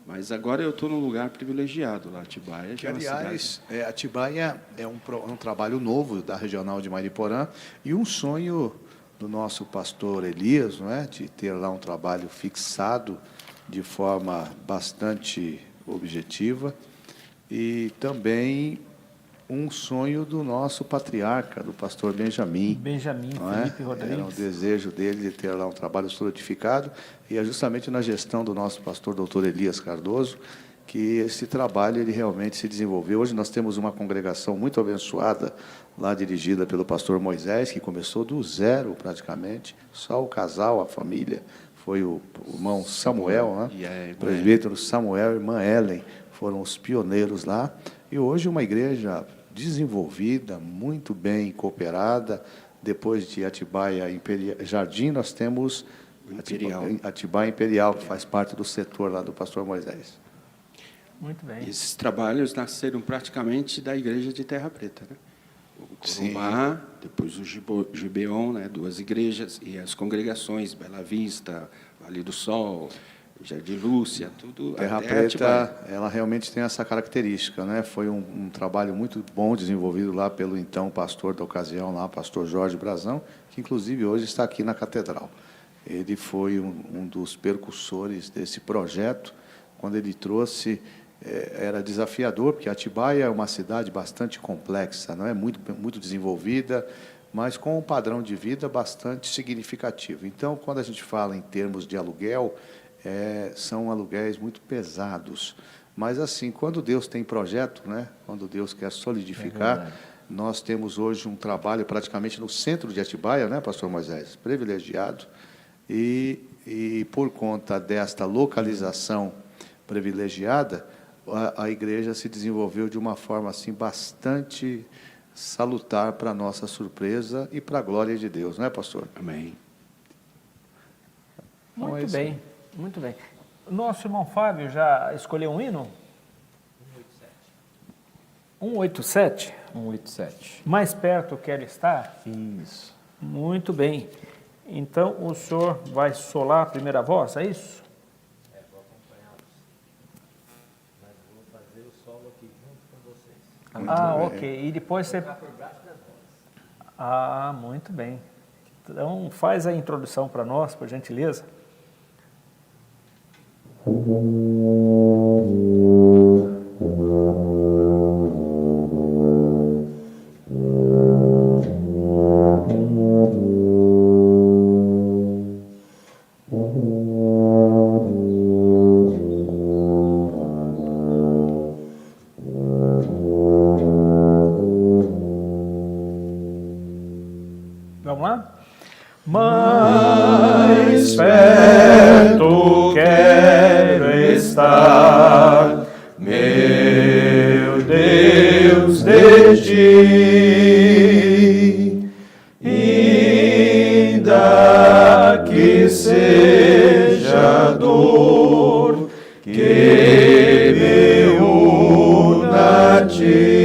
Mas agora eu estou num lugar privilegiado lá, Atibaia. Que, aliás, Atibaia é um trabalho novo da Regional de Mariporã e um sonho do nosso pastor Elias, não é? De ter lá um trabalho fixado de forma bastante objetiva, e também um sonho do nosso patriarca, do pastor Benjamin. Felipe Rodrigues. Era um desejo dele de ter lá um trabalho solidificado, e é justamente na gestão do nosso pastor doutor Elias Cardoso que esse trabalho ele realmente se desenvolveu. Hoje nós temos uma congregação muito abençoada, lá dirigida pelo pastor Moisés, que começou do zero praticamente, só o casal, a família, foi o irmão Samuel, né? O presbítero Samuel e a irmã Ellen foram os pioneiros lá, e hoje uma igreja desenvolvida, muito bem cooperada. Depois de Atibaia Jardim, nós temos Atibaia Imperial, que faz parte do setor lá do pastor Moisés. Muito bem. Esses trabalhos nasceram praticamente da igreja de Terra Preta, né? O Corumbá, depois o Gibeon, né? 2 igrejas, e as congregações, Bela Vista, Vale do Sol, Jardim Lúcia, tudo. Terra Preta, ela realmente tem essa característica, né? Foi um trabalho muito bom desenvolvido lá pelo então pastor da ocasião, lá, pastor Jorge Brazão, que inclusive hoje está aqui na Catedral. Ele foi um dos percussores desse projeto, quando ele trouxe. Era desafiador, porque Atibaia é uma cidade bastante complexa, não é muito desenvolvida, mas com um padrão de vida bastante significativo. Então, quando a gente fala em termos de aluguel, são aluguéis muito pesados. Mas, assim, quando Deus tem projeto, né, quando Deus quer solidificar, nós temos hoje um trabalho praticamente no centro de Atibaia, né, pastor Moisés? Privilegiado. E por conta desta localização privilegiada, a igreja se desenvolveu de uma forma assim bastante salutar para a nossa surpresa e para a glória de Deus, não é, pastor? Amém. Muito bem, muito bem. Nosso irmão Fábio já escolheu um hino? 187. 187. Mais perto quero estar? Isso. Muito bem. Então, o senhor vai solar a primeira voz, é isso? Vou acompanhá-los. Mas vou fazer o solo aqui junto com vocês. Ok. E depois você... muito bem. Então, faz a introdução para nós, por gentileza. Vamos lá? Mais perto quero estar, meu Deus, de ti, ainda que seja dor que me una a ti.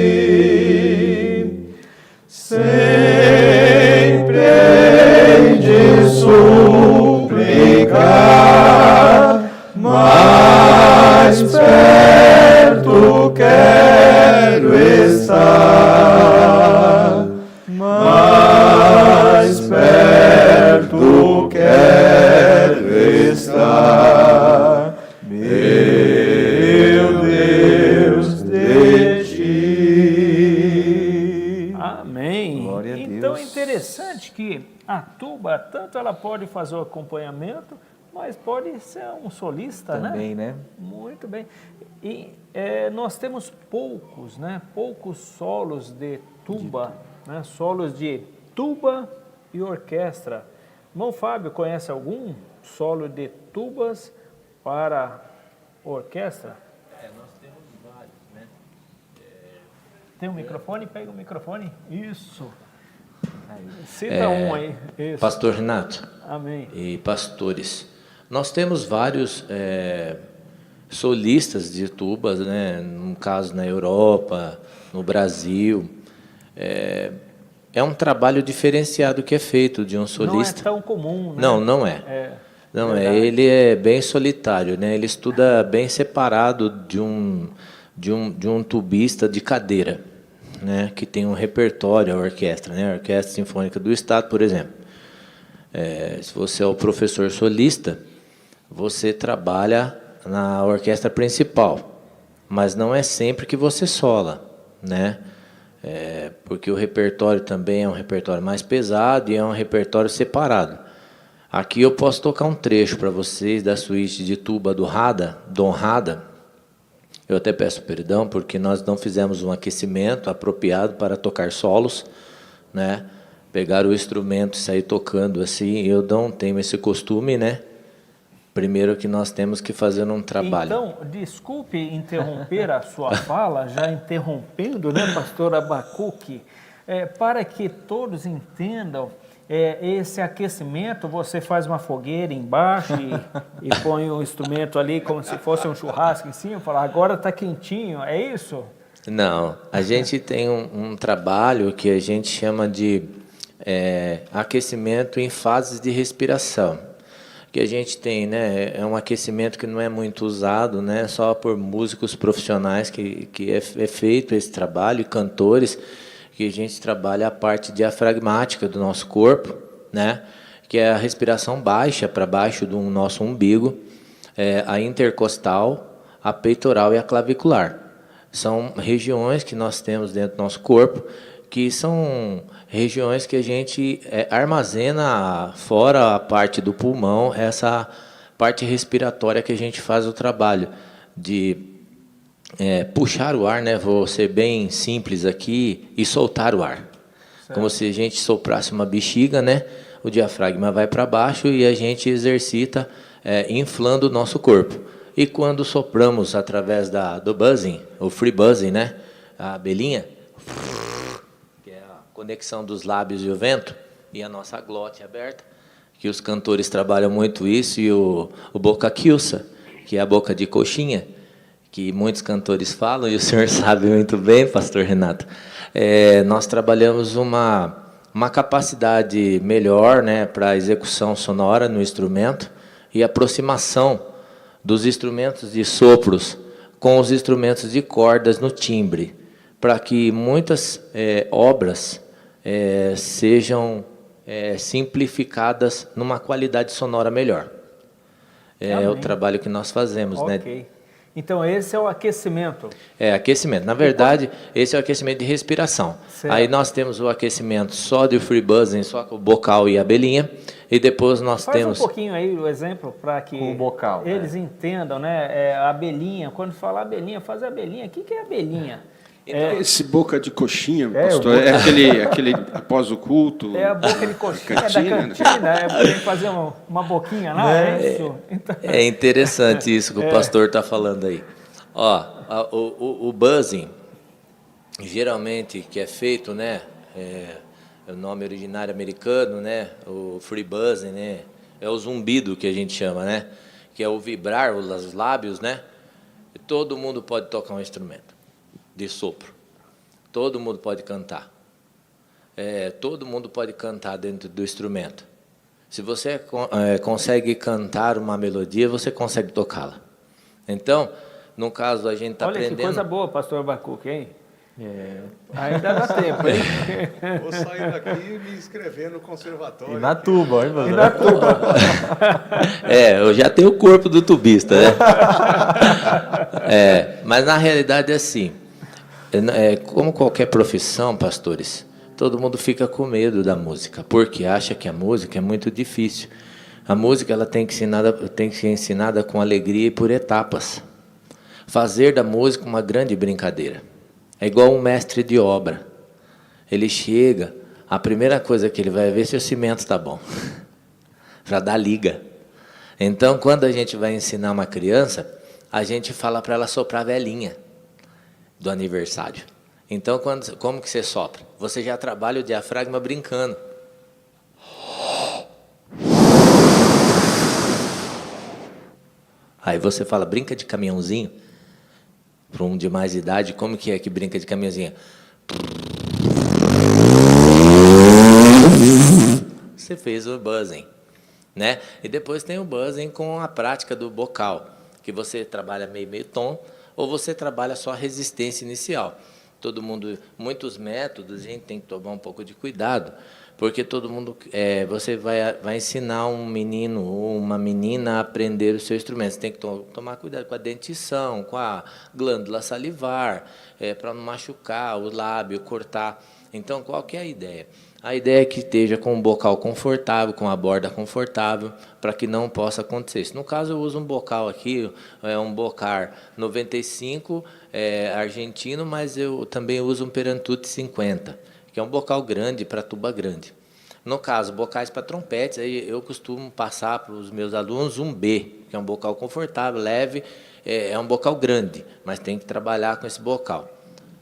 Suplicar, mais perto quero estar, mais perto quero estar, meu Deus, de ti. Amém. Glória a Deus. Então é interessante que a tuba, tanto ela pode fazer o acompanhamento, mas pode ser um solista, também, né? Muito bem. E nós temos poucos solos de tuba, né? Solos de tuba e orquestra. Irmão Fábio, conhece algum solo de tubas para orquestra? Nós temos vários, né? Tem um microfone? Pega o microfone. Isso. Cita um aí. Isso. Pastor Renato. Amém. E pastores. Nós temos vários solistas de tubas, né? No caso na Europa, no Brasil. É um trabalho diferenciado que é feito de um solista. Não é tão comum, né? Não é. Não, ele é bem solitário, né? Ele estuda bem separado de um tubista de cadeira, né? Que tem um repertório, a orquestra, né? A Orquestra Sinfônica do Estado, por exemplo. Se você é o professor solista, você trabalha na orquestra principal, mas não é sempre que você sola, né? Porque o repertório também é um repertório mais pesado e é um repertório separado. Aqui eu posso tocar um trecho para vocês da suíte de tuba do Dom Rada. Eu até peço perdão porque nós não fizemos um aquecimento apropriado para tocar solos, né? Pegar o instrumento e sair tocando assim, eu não tenho esse costume, né? Primeiro que nós temos que fazer um trabalho. Então, desculpe interromper a sua fala, já interrompendo, né, pastor Abacuque, para que todos entendam, esse aquecimento, você faz uma fogueira embaixo e põe o instrumento ali como se fosse um churrasco em cima, fala, agora está quentinho, é isso? Não, a gente tem um trabalho que a gente chama de aquecimento em fases de respiração. Que a gente tem, né, é um aquecimento que não é muito usado, né, só por músicos profissionais que é feito esse trabalho, e cantores, que a gente trabalha a parte diafragmática do nosso corpo, né, que é a respiração baixa para baixo do nosso umbigo, a intercostal, a peitoral e a clavicular. São regiões que nós temos dentro do nosso corpo, que são regiões que a gente armazena fora a parte do pulmão, essa parte respiratória que a gente faz o trabalho de puxar o ar, né? Vou ser bem simples aqui, e soltar o ar. Certo. Como se a gente soprasse uma bexiga, né? O diafragma vai para baixo e a gente exercita inflando o nosso corpo. E quando sopramos através do buzzing, o free buzzing, né? A abelhinha, conexão dos lábios e o vento, e a nossa glote aberta, que os cantores trabalham muito isso, e o boca chiusa, que é a boca de coxinha, que muitos cantores falam, e o senhor sabe muito bem, pastor Renato. Nós trabalhamos uma capacidade melhor, né, para a execução sonora no instrumento, e aproximação dos instrumentos de sopros com os instrumentos de cordas no timbre, para que muitas obras sejam simplificadas numa qualidade sonora melhor. É o trabalho que nós fazemos, okay, né? Então, esse é o aquecimento. Aquecimento. Na verdade, esse é o aquecimento de respiração. Certo. Aí nós temos o aquecimento só de free buzzing, só com o bocal e a abelhinha, e depois nós temos... Faz um pouquinho aí o exemplo para que o bocal, eles entendam, né? A abelhinha, quando fala abelhinha, faz a abelhinha. O que é abelhinha? Então, esse boca de coxinha, pastor, aquele após o culto. É a boca de coxinha da cantina, para fazer uma boquinha lá, é isso? Então... É interessante isso que o pastor está falando aí. Ó, o buzzing, geralmente, que é feito, né, o nome originário americano, né, o free buzzing, né, é o zumbido que a gente chama, né, que é o vibrar os lábios, né, e todo mundo pode tocar um instrumento de sopro. Todo mundo pode cantar. Todo mundo pode cantar dentro do instrumento. Se você consegue cantar uma melodia, você consegue tocá-la. Então, no caso, a gente está aprendendo... Olha que coisa boa, pastor Abacuque, hein? Ainda dá tempo, hein? Vou sair daqui e me inscrever no conservatório. E na tuba, hein, E na tuba. Eu já tenho o corpo do tubista, né? Mas, na realidade, é assim... como qualquer profissão, pastores, todo mundo fica com medo da música, porque acha que a música é muito difícil. A música ela tem que ser ensinada com alegria e por etapas. Fazer da música uma grande brincadeira. É igual um mestre de obra. Ele chega, a primeira coisa que ele vai ver é se o cimento está bom, para dar liga. Então, quando a gente vai ensinar uma criança, a gente fala para ela soprar a velinha do aniversário. Então, como que você sopra? Você já trabalha o diafragma brincando. Aí você fala, brinca de caminhãozinho. Para um de mais idade, como que é que brinca de caminhãozinho? Você fez o buzzing. né? E depois tem o buzzing com a prática do bocal, que você trabalha meio tom, ou você trabalha só a resistência inicial. Muitos métodos, a gente tem que tomar um pouco de cuidado, porque todo mundo, você vai ensinar um menino ou uma menina a aprender o seu instrumento. Você tem que tomar cuidado com a dentição, com a glândula salivar, para não machucar o lábio, cortar. Então, qual que é a ideia? A ideia é que esteja com um bocal confortável, com a borda confortável, para que não possa acontecer isso. No caso, eu uso um bocal aqui, um Bocar 95, argentino, mas eu também uso um Perantute 50, que é um bocal grande para tuba grande. No caso, bocais para trompetes, aí eu costumo passar para os meus alunos um B, que é um bocal confortável, leve, é um bocal grande, mas tem que trabalhar com esse bocal.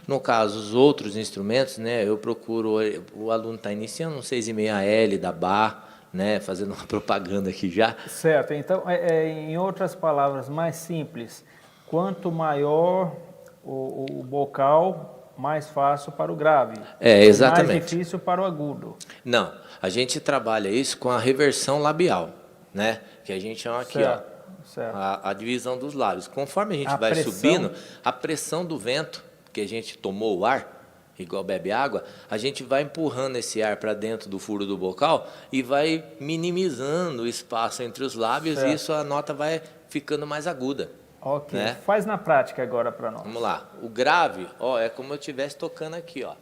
No caso, os outros instrumentos, né, eu procuro, o aluno está iniciando um 6,5L da Bach, né, fazendo uma propaganda aqui já. Certo, então, em outras palavras mais simples, quanto maior o bocal, mais fácil para o grave. Exatamente. Mais difícil para o agudo. Não, a gente trabalha isso com a reversão labial, né, que a gente chama aqui, certo, ó, certo. A divisão dos lábios. Conforme a gente vai subindo, a pressão do vento, que a gente tomou o ar, igual bebe água, a gente vai empurrando esse ar para dentro do furo do bocal e vai minimizando o espaço entre os lábios, certo. E isso a nota vai ficando mais aguda. Ok, né? Faz na prática agora para nós. Vamos lá, o grave, ó, é como eu estivesse tocando aqui, ó.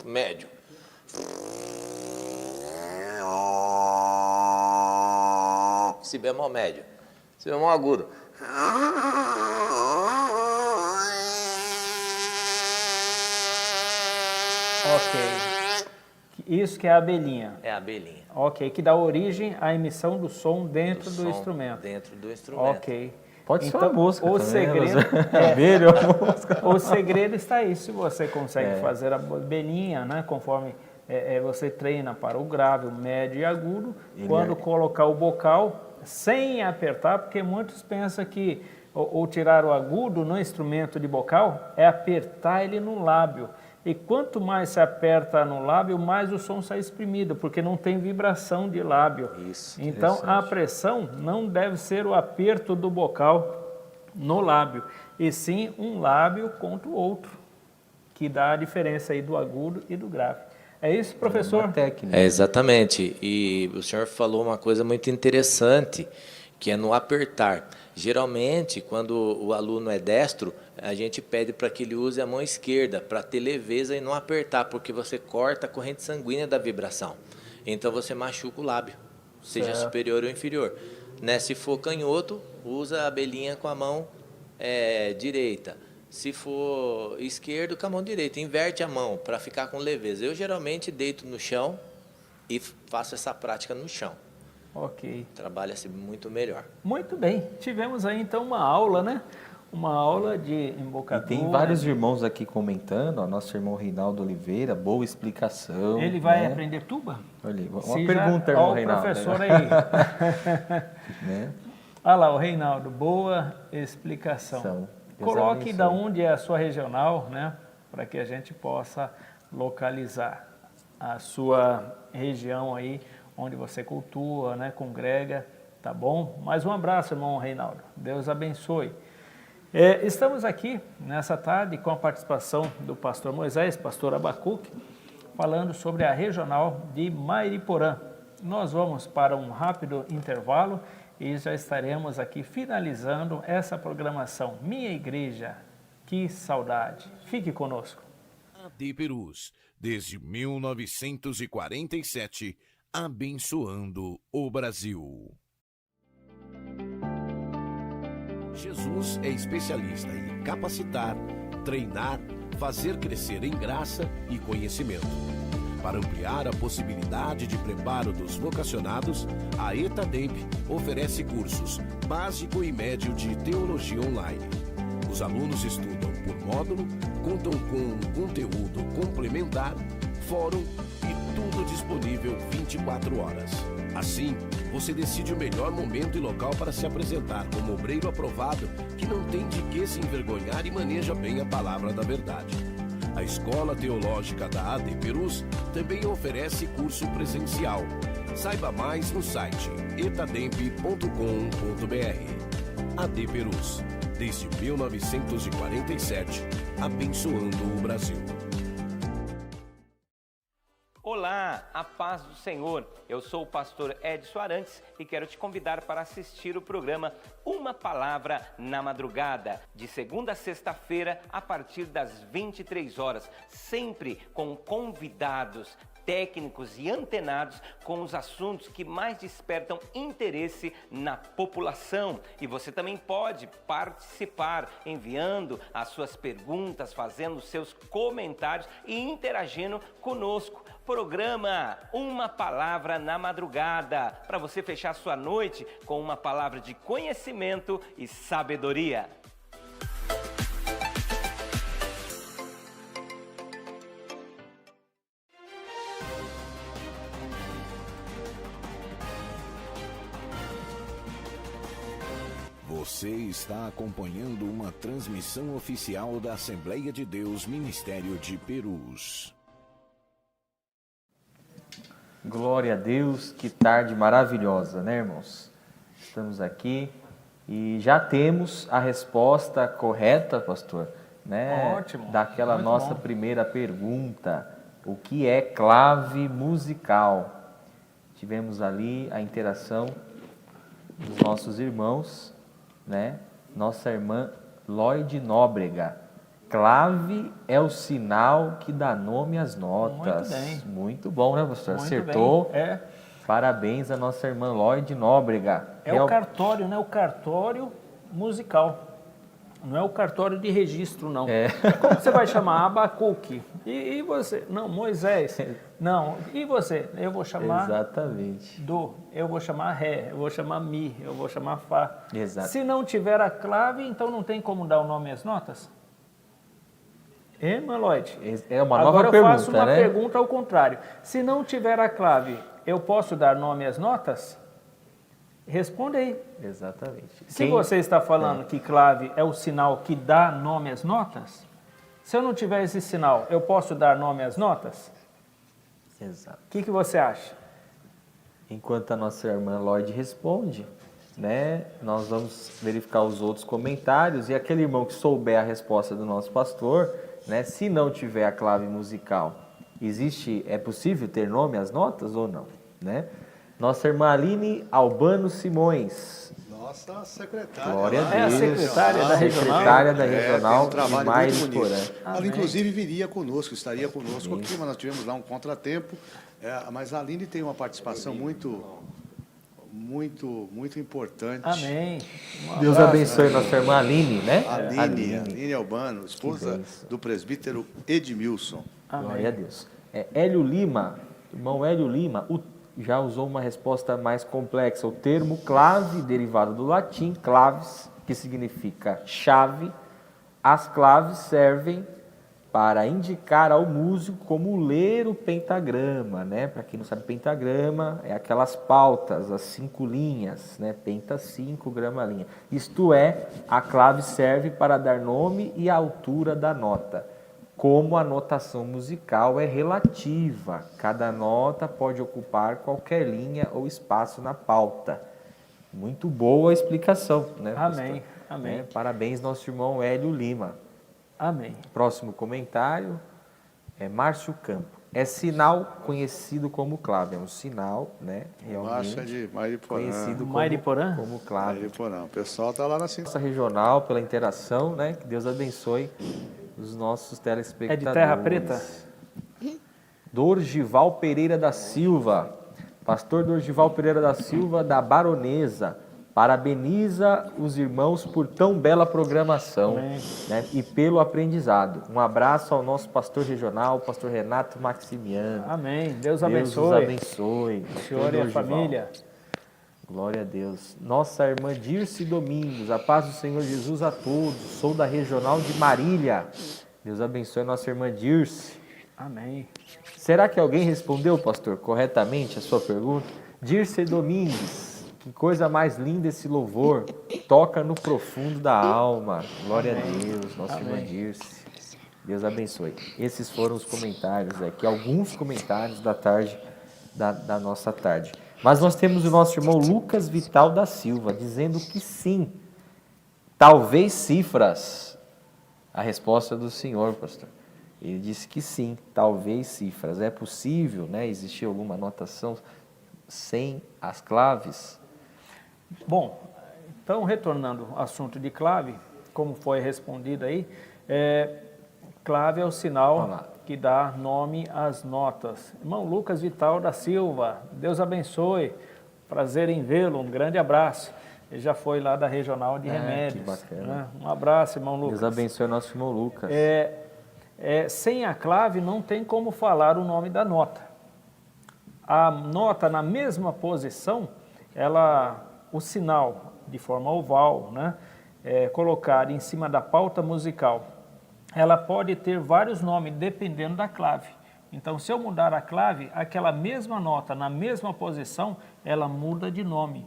Médio. Si bemol médio, si bemol agudo. Ok. Isso que é a abelhinha. É a abelhinha. Ok, que dá origem à emissão do som dentro do instrumento. Dentro do instrumento. Ok. Pode ser uma música o também, segredo, o segredo está aí. Se você consegue fazer a abelhinha, né, conforme você treina para o grave, o médio e agudo, quando colocar o bocal, sem apertar, porque muitos pensam que ou tirar o agudo no instrumento de bocal é apertar ele no lábio. E quanto mais se aperta no lábio, mais o som sai exprimido, porque não tem vibração de lábio. Isso, então, a pressão não deve ser o aperto do bocal no lábio, e sim um lábio contra o outro, que dá a diferença aí do agudo e do grave. É isso, professor? Exatamente. E o senhor falou uma coisa muito interessante, que é no apertar. Geralmente, quando o aluno é destro, a gente pede para que ele use a mão esquerda, para ter leveza e não apertar, porque você corta a corrente sanguínea da vibração. Então, você machuca o lábio, seja superior ou inferior. Né? Se for canhoto, usa a abelhinha com a mão direita. Se for esquerdo, com a mão direita. Inverte a mão para ficar com leveza. Eu geralmente deito no chão e faço essa prática no chão. Ok. Trabalha-se muito melhor. Muito bem. Tivemos aí então uma aula, né? Uma aula de embocadura. E tem vários irmãos aqui comentando, ó, nosso irmão Reinaldo Oliveira, boa explicação. Ele vai aprender tuba? Olha, uma pergunta, irmão Reinaldo. Olha o professor aí. Né? Olha lá, o Reinaldo, boa explicação. Coloque de onde é a sua regional, né? Para que a gente possa localizar a sua região aí, onde você cultua, né? Congrega, tá bom? Mais um abraço, irmão Reinaldo. Deus abençoe. Estamos aqui nessa tarde com a participação do pastor Moisés, pastor Abacuque, falando sobre a regional de Mairiporã. Nós vamos para um rápido intervalo e já estaremos aqui finalizando essa programação. Minha Igreja, que saudade. Fique conosco. AD Perus, desde 1947, abençoando o Brasil. Jesus é especialista em capacitar, treinar, fazer crescer em graça e conhecimento. Para ampliar a possibilidade de preparo dos vocacionados, a ETADEMP oferece cursos básico e médio de teologia online. Os alunos estudam por módulo, contam com um conteúdo complementar, fórum e tudo disponível 24 horas. Assim, você decide o melhor momento e local para se apresentar como obreiro aprovado que não tem de que se envergonhar e maneja bem a palavra da verdade. A Escola Teológica da AD Perus também oferece curso presencial. Saiba mais no site etademp.com.br. AD Perus, desde 1947, abençoando o Brasil. Olá, a paz do Senhor. Eu sou o pastor Edson Arantes e quero te convidar para assistir o programa Uma Palavra na Madrugada, de segunda a sexta-feira, a partir das 23 horas, sempre com convidados técnicos e antenados com os assuntos que mais despertam interesse na população. E você também pode participar enviando as suas perguntas, fazendo os seus comentários e interagindo conosco. Programa Uma Palavra na Madrugada, para você fechar sua noite com uma palavra de conhecimento e sabedoria. Você está acompanhando uma transmissão oficial da Assembleia de Deus Ministério de Perus. Glória a Deus, que tarde maravilhosa, né, irmãos? Estamos aqui e já temos a resposta correta, pastor, né? Ótimo. Daquela Muito nossa bom. primeira pergunta: o que é clave musical? Tivemos ali a interação dos nossos irmãos, né? Nossa irmã Lloyd Nóbrega. Clave é o sinal que dá nome às notas. Muito bem. Muito bom, né, pastor? Muito Acertou. bem. É. Parabéns à nossa irmã Lloyd Nóbrega. É o cartório, né? O cartório musical. Não é o cartório de registro, não. Como você vai chamar? Abacuque. E você? Não, Moisés. Não. E você? Eu vou chamar... Exatamente. Do. Eu vou chamar Ré. Eu vou chamar Mi. Eu vou chamar Fá. Exato. Se não tiver a clave, então não tem como dar o nome às notas? Irmã Lloyd? É uma Agora nova eu faço pergunta, uma né? pergunta ao contrário. Se não tiver a clave, eu posso dar nome às notas? Responde aí. Exatamente. Se você está falando que clave é o sinal que dá nome às notas, se eu não tiver esse sinal, eu posso dar nome às notas? Exato. O que você acha? Enquanto a nossa irmã Lloyd responde, né, nós vamos verificar os outros comentários e aquele irmão que souber a resposta do nosso pastor, né, se não tiver a clave musical, é possível ter nome às notas ou não, né? Nossa irmã Aline Albano Simões. Nossa secretária. Glória a lá. Deus. É a secretária da regional. Secretária da Tem regional um trabalho de Maire muito Porã. bonito. Ela, Amém. inclusive, viria conosco, estaria conosco aqui, mas nós tivemos lá um contratempo. Mas a Aline tem uma participação muito importante. Amém. Deus abençoe nossa irmã Aline, né? Aline Albano, esposa do presbítero Edmilson. Glória a Deus. Hélio Lima, irmão Hélio Lima, já usou uma resposta mais complexa. O termo clave, derivado do latim, claves, que significa chave. As claves servem para indicar ao músico como ler o pentagrama, né? Para quem não sabe, pentagrama é aquelas pautas, as 5 linhas, né? Penta 5, grama linha. Isto é, a clave serve para dar nome e altura da nota. Como a notação musical é relativa, cada nota pode ocupar qualquer linha ou espaço na pauta. Muito boa a explicação, né, Amém. pastor? Amém. Parabéns, nosso irmão Hélio Lima. Amém. Próximo comentário é Márcio Campo. É sinal conhecido como clave, é um sinal, né, realmente Márcio é de Mariporã. conhecido Mariporã? como clave. Mariporã. O pessoal está lá na Nossa regional, pela interação, né, que Deus abençoe os nossos telespectadores. É de Terra Preta? Dorgival Pereira da Silva, pastor Dorgival Pereira da Silva, da Baronesa, parabeniza os irmãos por tão bela programação, né, e pelo aprendizado. Um abraço ao nosso pastor regional, o pastor Renato Maximiano. Amém. Deus Deus abençoe. os abençoe. O senhor e a Dorgival. família. Glória a Deus. Nossa irmã Dirce Domingos, a paz do Senhor Jesus a todos. Sou da regional de Marília. Deus abençoe a nossa irmã Dirce. Amém. Será que alguém respondeu, pastor, corretamente a sua pergunta? Dirce Domingues, que coisa mais linda esse louvor. Toca no profundo da alma. Glória a Deus, nossa irmã Dirce. Deus abençoe. Esses foram os comentários aqui, alguns comentários da tarde, da nossa tarde. Mas nós temos o nosso irmão Lucas Vital da Silva, dizendo que sim, talvez cifras. A resposta do senhor, pastor. Ele disse que sim, talvez cifras. É possível, né, existir alguma anotação sem as claves? Bom, então, retornando ao assunto de clave, como foi respondido aí, clave é o sinal que dá nome às notas. Irmão Lucas Vital da Silva, Deus abençoe, prazer em vê-lo, um grande abraço. Ele já foi lá da Regional de Remédios. Que bacana. Né? Um abraço, irmão Lucas. Deus abençoe o nosso irmão Lucas. Sem a clave não tem como falar o nome da nota. A nota na mesma posição, o sinal de forma oval, né, colocado em cima da pauta musical, ela pode ter vários nomes dependendo da clave. Então, se eu mudar a clave, aquela mesma nota na mesma posição, ela muda de nome.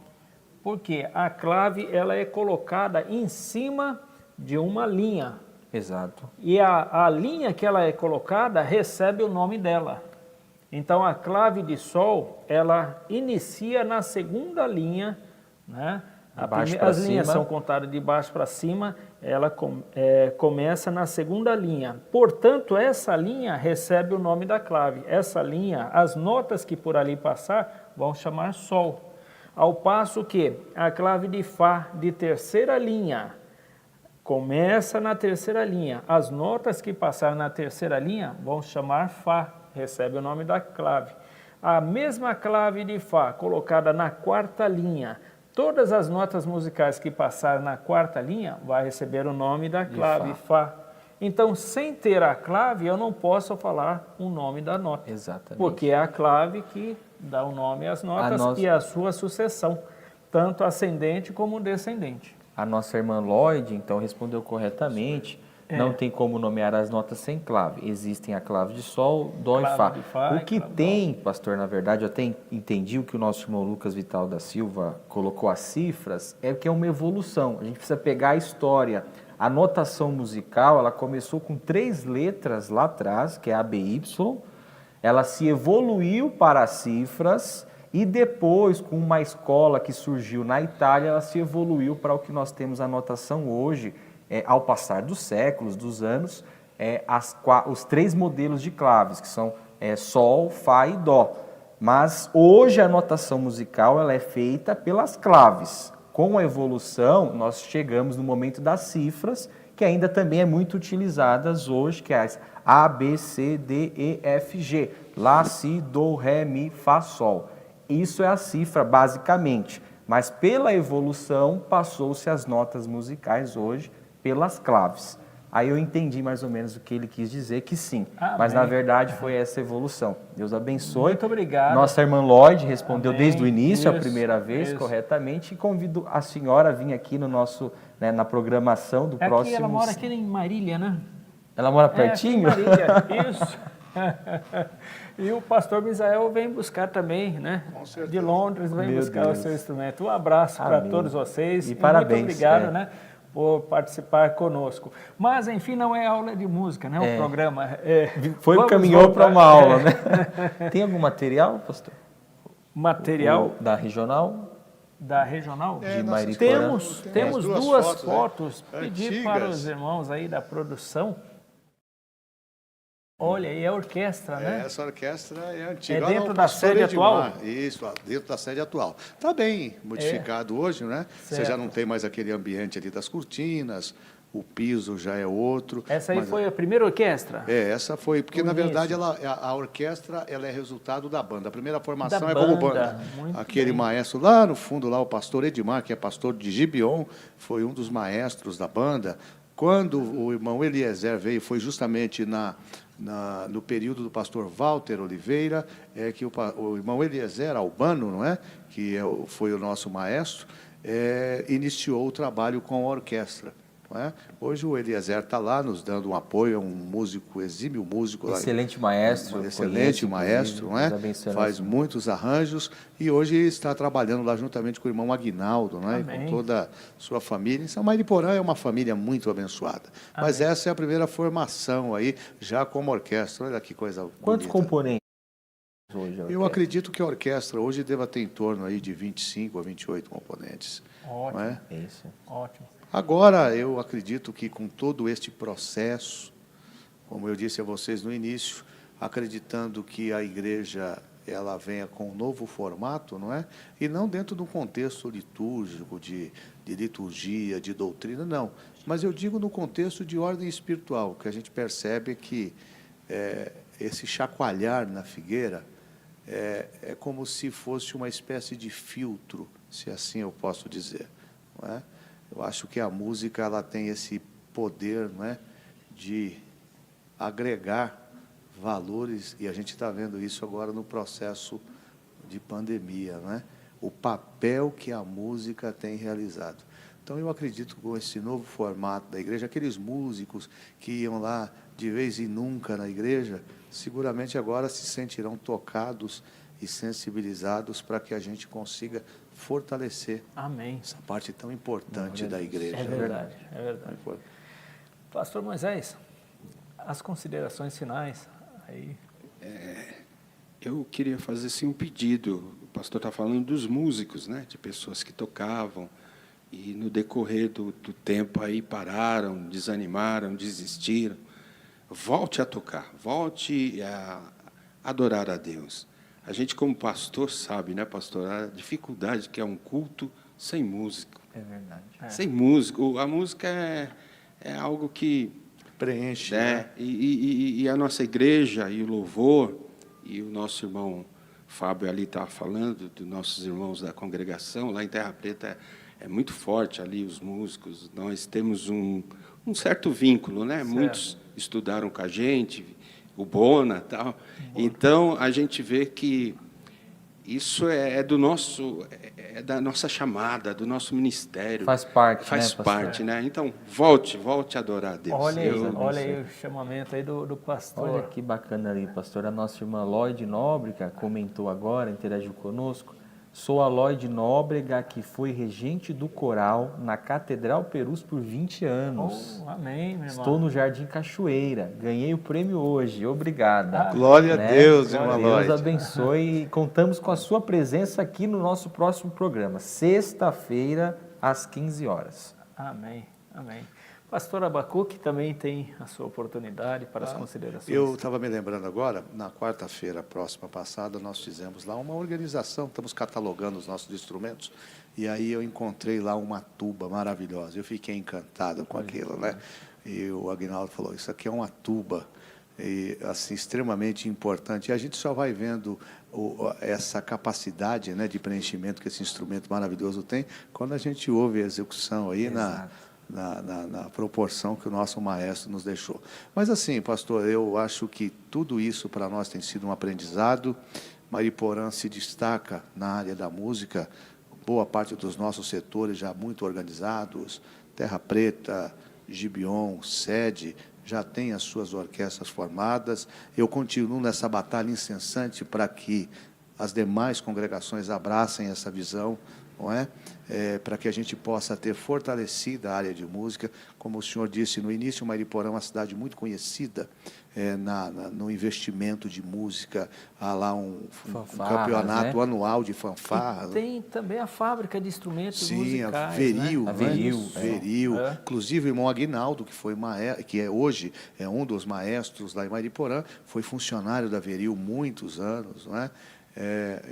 Porque a clave ela é colocada em cima de uma linha. Exato. E a linha que ela é colocada recebe o nome dela. Então, a clave de Sol, ela inicia na segunda linha, né? As linhas são contadas de baixo para cima, ela começa na segunda linha. Portanto, essa linha recebe o nome da clave. Essa linha, as notas que por ali passar, vão chamar Sol. Ao passo que a clave de Fá de terceira linha começa na terceira linha. As notas que passarem na terceira linha vão chamar Fá, recebe o nome da clave. A mesma clave de Fá colocada na quarta linha, todas as notas musicais que passarem na quarta linha vai receber o nome da clave Fá. Então, sem ter a clave, eu não posso falar o nome da nota. Exatamente. Porque é a clave que dá o nome às notas e a sua sucessão, tanto ascendente como descendente. A nossa irmã Lloyd, então, respondeu corretamente. Não tem como nomear as notas sem clave. Existem a clave de Sol, Dó e Fá. O que tem, pastor, na verdade, eu até entendi o que o nosso irmão Lucas Vital da Silva colocou as cifras, é que é uma evolução. A gente precisa pegar a história. A notação musical, ela começou com 3 letras lá atrás, que é ABY, ela se evoluiu para as cifras e depois, com uma escola que surgiu na Itália, ela se evoluiu para o que nós temos a notação hoje, ao passar dos séculos, dos anos, os 3 modelos de claves, que são Sol, Fá e Dó. Mas hoje a notação musical ela é feita pelas claves. Com a evolução, nós chegamos no momento das cifras, que ainda também é muito utilizadas hoje, que é as A, B, C, D, E, F, G. Lá, Si, Do, Ré, Mi, Fá, Sol. Isso é a cifra, basicamente. Mas pela evolução, passou-se as notas musicais hoje pelas claves. Aí eu entendi mais ou menos o que ele quis dizer, que sim. Mas na verdade foi essa evolução. Deus abençoe. Muito obrigado. Nossa irmã Lloyd respondeu desde o início, a primeira vez, corretamente, e convido a senhora a vir aqui no nosso, na programação do próximo... Ela mora aqui em Marília, né? Ela mora pertinho? Aqui em Marília, isso. E o pastor Misael vem buscar também, né? De Londres, vem buscar o seu instrumento. Um abraço para todos vocês. E parabéns. Muito obrigado, né? Por participar conosco. Mas, enfim, não é aula de música, né? O programa. Caminhou para uma aula, né? Tem algum material, pastor? Material? Da regional? Da regional? De Mariporã? Temos duas fotos. Pedir para os irmãos aí da produção. Olha, e a orquestra, né? Essa orquestra é antiga. É dentro da sede atual? Isso, dentro da sede atual. Está bem modificado hoje, né? Certo. Você já não tem mais aquele ambiente ali das cortinas, o piso já é outro. Essa aí foi a primeira orquestra? Essa foi, porque na verdade a orquestra ela é resultado da banda. A primeira formação é como banda. Aquele maestro lá no fundo, lá o pastor Edmar, que é pastor de Gibeon, foi um dos maestros da banda. Quando o irmão Eliezer veio, foi justamente no período do pastor Walter Oliveira, que o irmão Eliezer Albano, não é? Que foi o nosso maestro, iniciou o trabalho com a orquestra. Não é? Hoje o Eliezer está lá nos dando um apoio, é um músico, exímio músico. Excelente maestro. Um excelente maestro, não é? Faz muitos arranjos e hoje está trabalhando lá juntamente com o irmão Aguinaldo, não é? E com toda a sua família. Em São Mariporã é uma família muito abençoada. Amém. Mas essa é a primeira formação aí, já como orquestra. Olha que coisa bonita. Quantos componentes hoje? Eu acredito que a orquestra hoje deva ter em torno aí de 25 a 28 componentes. Ótimo. Não é? Isso. Ótimo. Agora, eu acredito que com todo este processo, como eu disse a vocês no início, acreditando que a igreja ela venha com um novo formato, não é? E não dentro de um contexto litúrgico, de liturgia, de doutrina, não. Mas eu digo no contexto de ordem espiritual, que a gente percebe que esse chacoalhar na figueira é como se fosse uma espécie de filtro, se assim eu posso dizer, não é? Eu acho que a música ela tem esse poder, não é, de agregar valores, e a gente está vendo isso agora no processo de pandemia, não é? O papel que a música tem realizado. Então, eu acredito que com esse novo formato da igreja, aqueles músicos que iam lá de vez em nunca na igreja, seguramente agora se sentirão tocados e sensibilizados para que a gente consiga fortalecer Amém. essa parte tão importante da igreja. É verdade, é verdade. Pastor Moisés, as considerações finais aí. Eu queria fazer assim, um pedido. O pastor está falando dos músicos, né? De pessoas que tocavam e no decorrer do tempo aí pararam, desanimaram, desistiram. Volte a tocar, volte a adorar a Deus. A gente, como pastor, sabe, né, pastor, a dificuldade que é um culto sem músico. É verdade. Sem músico. A música é algo que preenche. Né? E a nossa igreja e o louvor, e o nosso irmão Fábio ali estava falando, dos nossos irmãos da congregação, lá em Terra Preta é muito forte ali, os músicos. Nós temos um certo vínculo, né? Certo. Muitos estudaram com a gente, o Bona e tal. Então, a gente vê que isso é da nossa chamada, do nosso ministério. Faz parte, Faz né, parte, né? Então, volte a adorar a Deus. Olha aí o chamamento aí do pastor. Olha que bacana ali, pastor. A nossa irmã Lloyd Nóbrega comentou agora, interagiu conosco. Sou a Lloyd Nóbrega, que foi regente do coral na Catedral Perus por 20 anos. Oh, amém, meu irmão. Estou no Jardim Cachoeira. Ganhei o prêmio hoje. Obrigada. Glória a Deus, irmã Lloyd. Deus abençoe. E contamos com a sua presença aqui no nosso próximo programa, sexta-feira, às 15 horas. Amém, amém. Pastor Abacuque também tem a sua oportunidade para as considerações. Eu estava me lembrando agora, na quarta-feira próxima passada, nós fizemos lá uma organização, estamos catalogando os nossos instrumentos, e aí eu encontrei lá uma tuba maravilhosa. Eu fiquei encantado com aquilo, né? E o Aguinaldo falou, isso aqui é uma tuba, e, assim, extremamente importante. E a gente só vai vendo essa capacidade, né, de preenchimento que esse instrumento maravilhoso tem, quando a gente ouve a execução aí na proporção que o nosso maestro nos deixou. Mas assim, pastor, eu acho que tudo isso para nós tem sido um aprendizado. Mariporã se destaca na área da música, boa parte dos nossos setores já muito organizados, Terra Preta, Gibeon, Sede, já tem as suas orquestras formadas. Eu continuo nessa batalha incessante para que as demais congregações abracem essa visão, não é? Para que a gente possa ter fortalecida a área de música. Como o senhor disse no início, Mariporã é uma cidade muito conhecida no investimento de música. Há lá um campeonato, né, anual de fanfarras. E tem também a fábrica de instrumentos musicais. A Veril, né? Veril. Inclusive o irmão Aguinaldo, que hoje é um dos maestros lá em Mariporã, foi funcionário da Veril muitos anos, não é?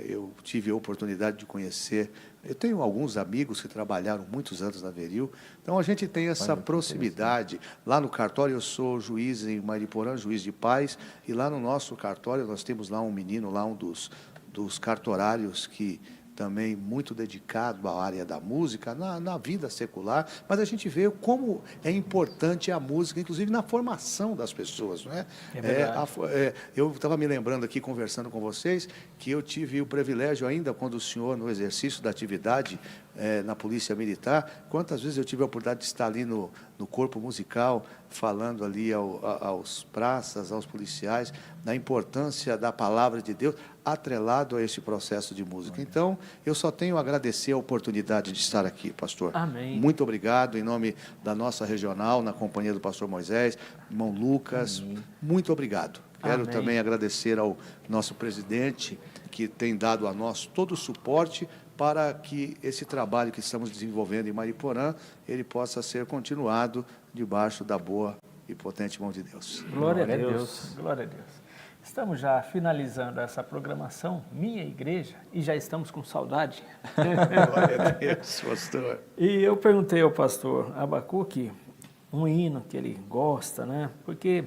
Eu tive a oportunidade de conhecer. Eu tenho alguns amigos que trabalharam muitos anos na Veril, então a gente tem essa proximidade. Lá no cartório eu sou juiz em Mariporã, juiz de paz, e lá no nosso cartório nós temos lá um menino, lá um dos cartorários que também muito dedicado à área da música, na vida secular, mas a gente vê como é importante a música, inclusive na formação das pessoas, não é? Eu estava me lembrando aqui, conversando com vocês, que eu tive o privilégio ainda, quando o senhor, no exercício da atividade na Polícia Militar, quantas vezes eu tive a oportunidade de estar ali no corpo musical, falando ali aos praças, aos policiais, da importância da palavra de Deus, atrelado a esse processo de música. Então, eu só tenho a agradecer a oportunidade de estar aqui, pastor. Amém. Muito obrigado, em nome da nossa regional, na companhia do pastor Moisés, irmão Lucas, muito obrigado. Quero também agradecer ao nosso presidente, que tem dado a nós todo o suporte para que esse trabalho que estamos desenvolvendo em Mariporã, ele possa ser continuado debaixo da boa e potente mão de Deus. Glória a Deus. Glória a Deus. Estamos já finalizando essa programação, Minha Igreja, e já estamos com saudade. Glória a Deus, pastor. E eu perguntei ao pastor Abacuque um hino que ele gosta, né? Porque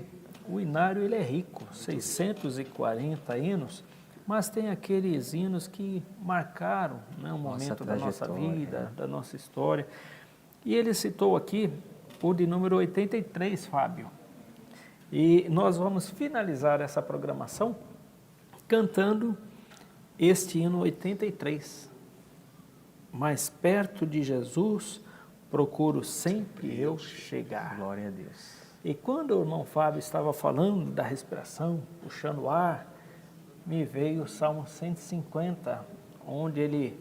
o hinário ele é rico, 640 hinos, mas tem aqueles hinos que marcaram, né, um momento da nossa vida, da nossa história. E ele citou aqui o de número 83, Fábio. E nós vamos finalizar essa programação cantando este hino 83. Mais perto de Jesus, procuro sempre eu chegar. Glória a Deus. E quando o irmão Fábio estava falando da respiração, puxando o ar, me veio o Salmo 150, onde ele,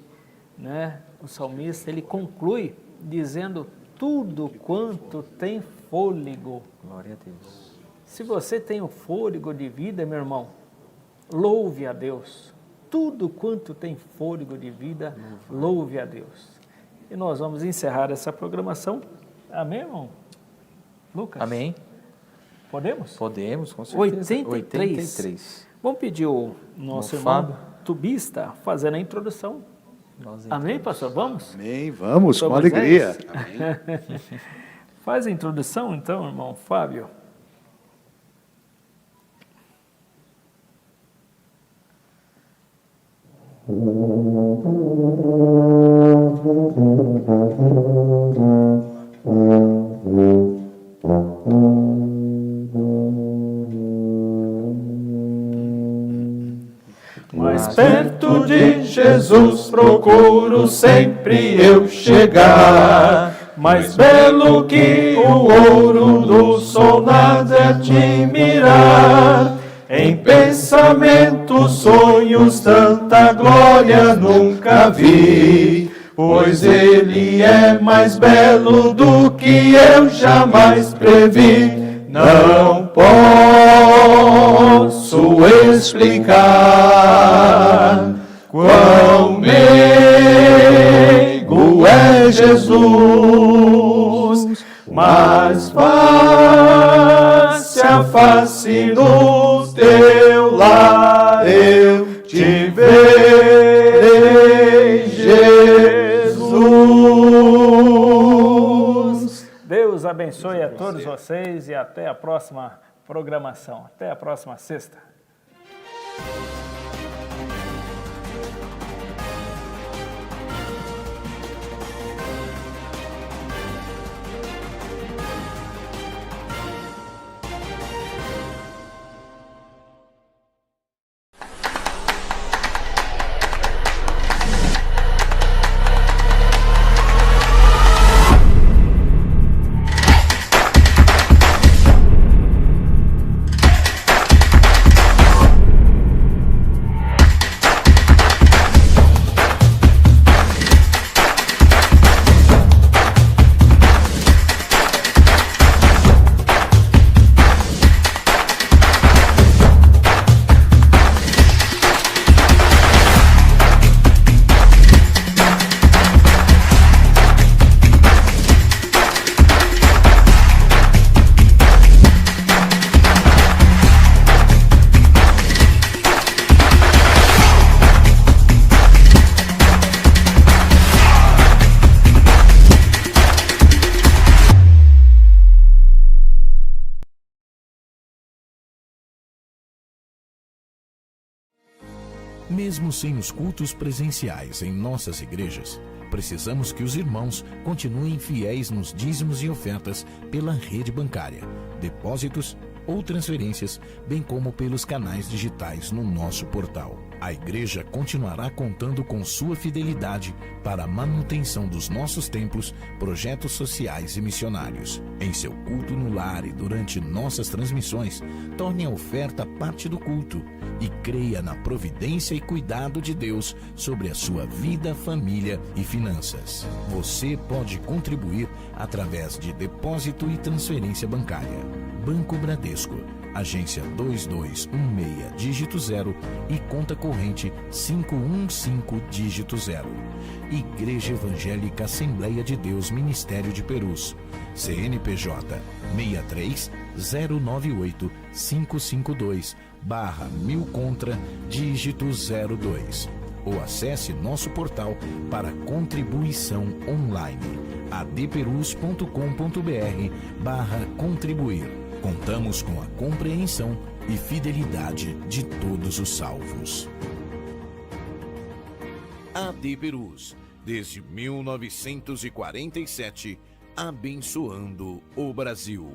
né, o salmista, ele conclui dizendo: tudo quanto tem fôlego. Glória a Deus. Se você tem o fôlego de vida, meu irmão, louve a Deus. Tudo quanto tem fôlego de vida, louve a Deus. E nós vamos encerrar essa programação. Amém, irmão? Lucas? Amém. Podemos? Podemos, com certeza. 83. Vamos pedir o nosso irmão tubista fazendo a introdução. Amém, pastor? Vamos? Amém, vamos, com alegria. Amém. Faz a introdução, então, irmão Fábio. Mais perto de Jesus procuro sempre eu chegar. Mais belo que o ouro do sol nada é admirar. Em pensamentos, sonhos, tanta glória nunca vi. Pois ele é mais belo do que eu jamais previ. Não posso explicar quão meigo é Jesus, mas face a face no teu lar eu te verei, Jesus. Deus abençoe a todos vocês e até a próxima programação. Até a próxima sexta. Mesmo sem os cultos presenciais em nossas igrejas, precisamos que os irmãos continuem fiéis nos dízimos e ofertas pela rede bancária, depósitos ou transferências, bem como pelos canais digitais no nosso portal. A igreja continuará contando com sua fidelidade para a manutenção dos nossos templos, projetos sociais e missionários. Em seu culto no lar e durante nossas transmissões, torne a oferta parte do culto e creia na providência e cuidado de Deus sobre a sua vida, família e finanças. Você pode contribuir através de depósito e transferência bancária. Banco Bradesco, agência 2216, dígito 0 e conta corrente 515, dígito 0. Igreja Evangélica Assembleia de Deus Ministério de Perus, CNPJ 63-098-552/1000 contra, dígito 02. Ou acesse nosso portal para contribuição online, adperus.com.br/contribuir. Contamos com a compreensão e fidelidade de todos os salvos. AD Perus, desde 1947, abençoando o Brasil.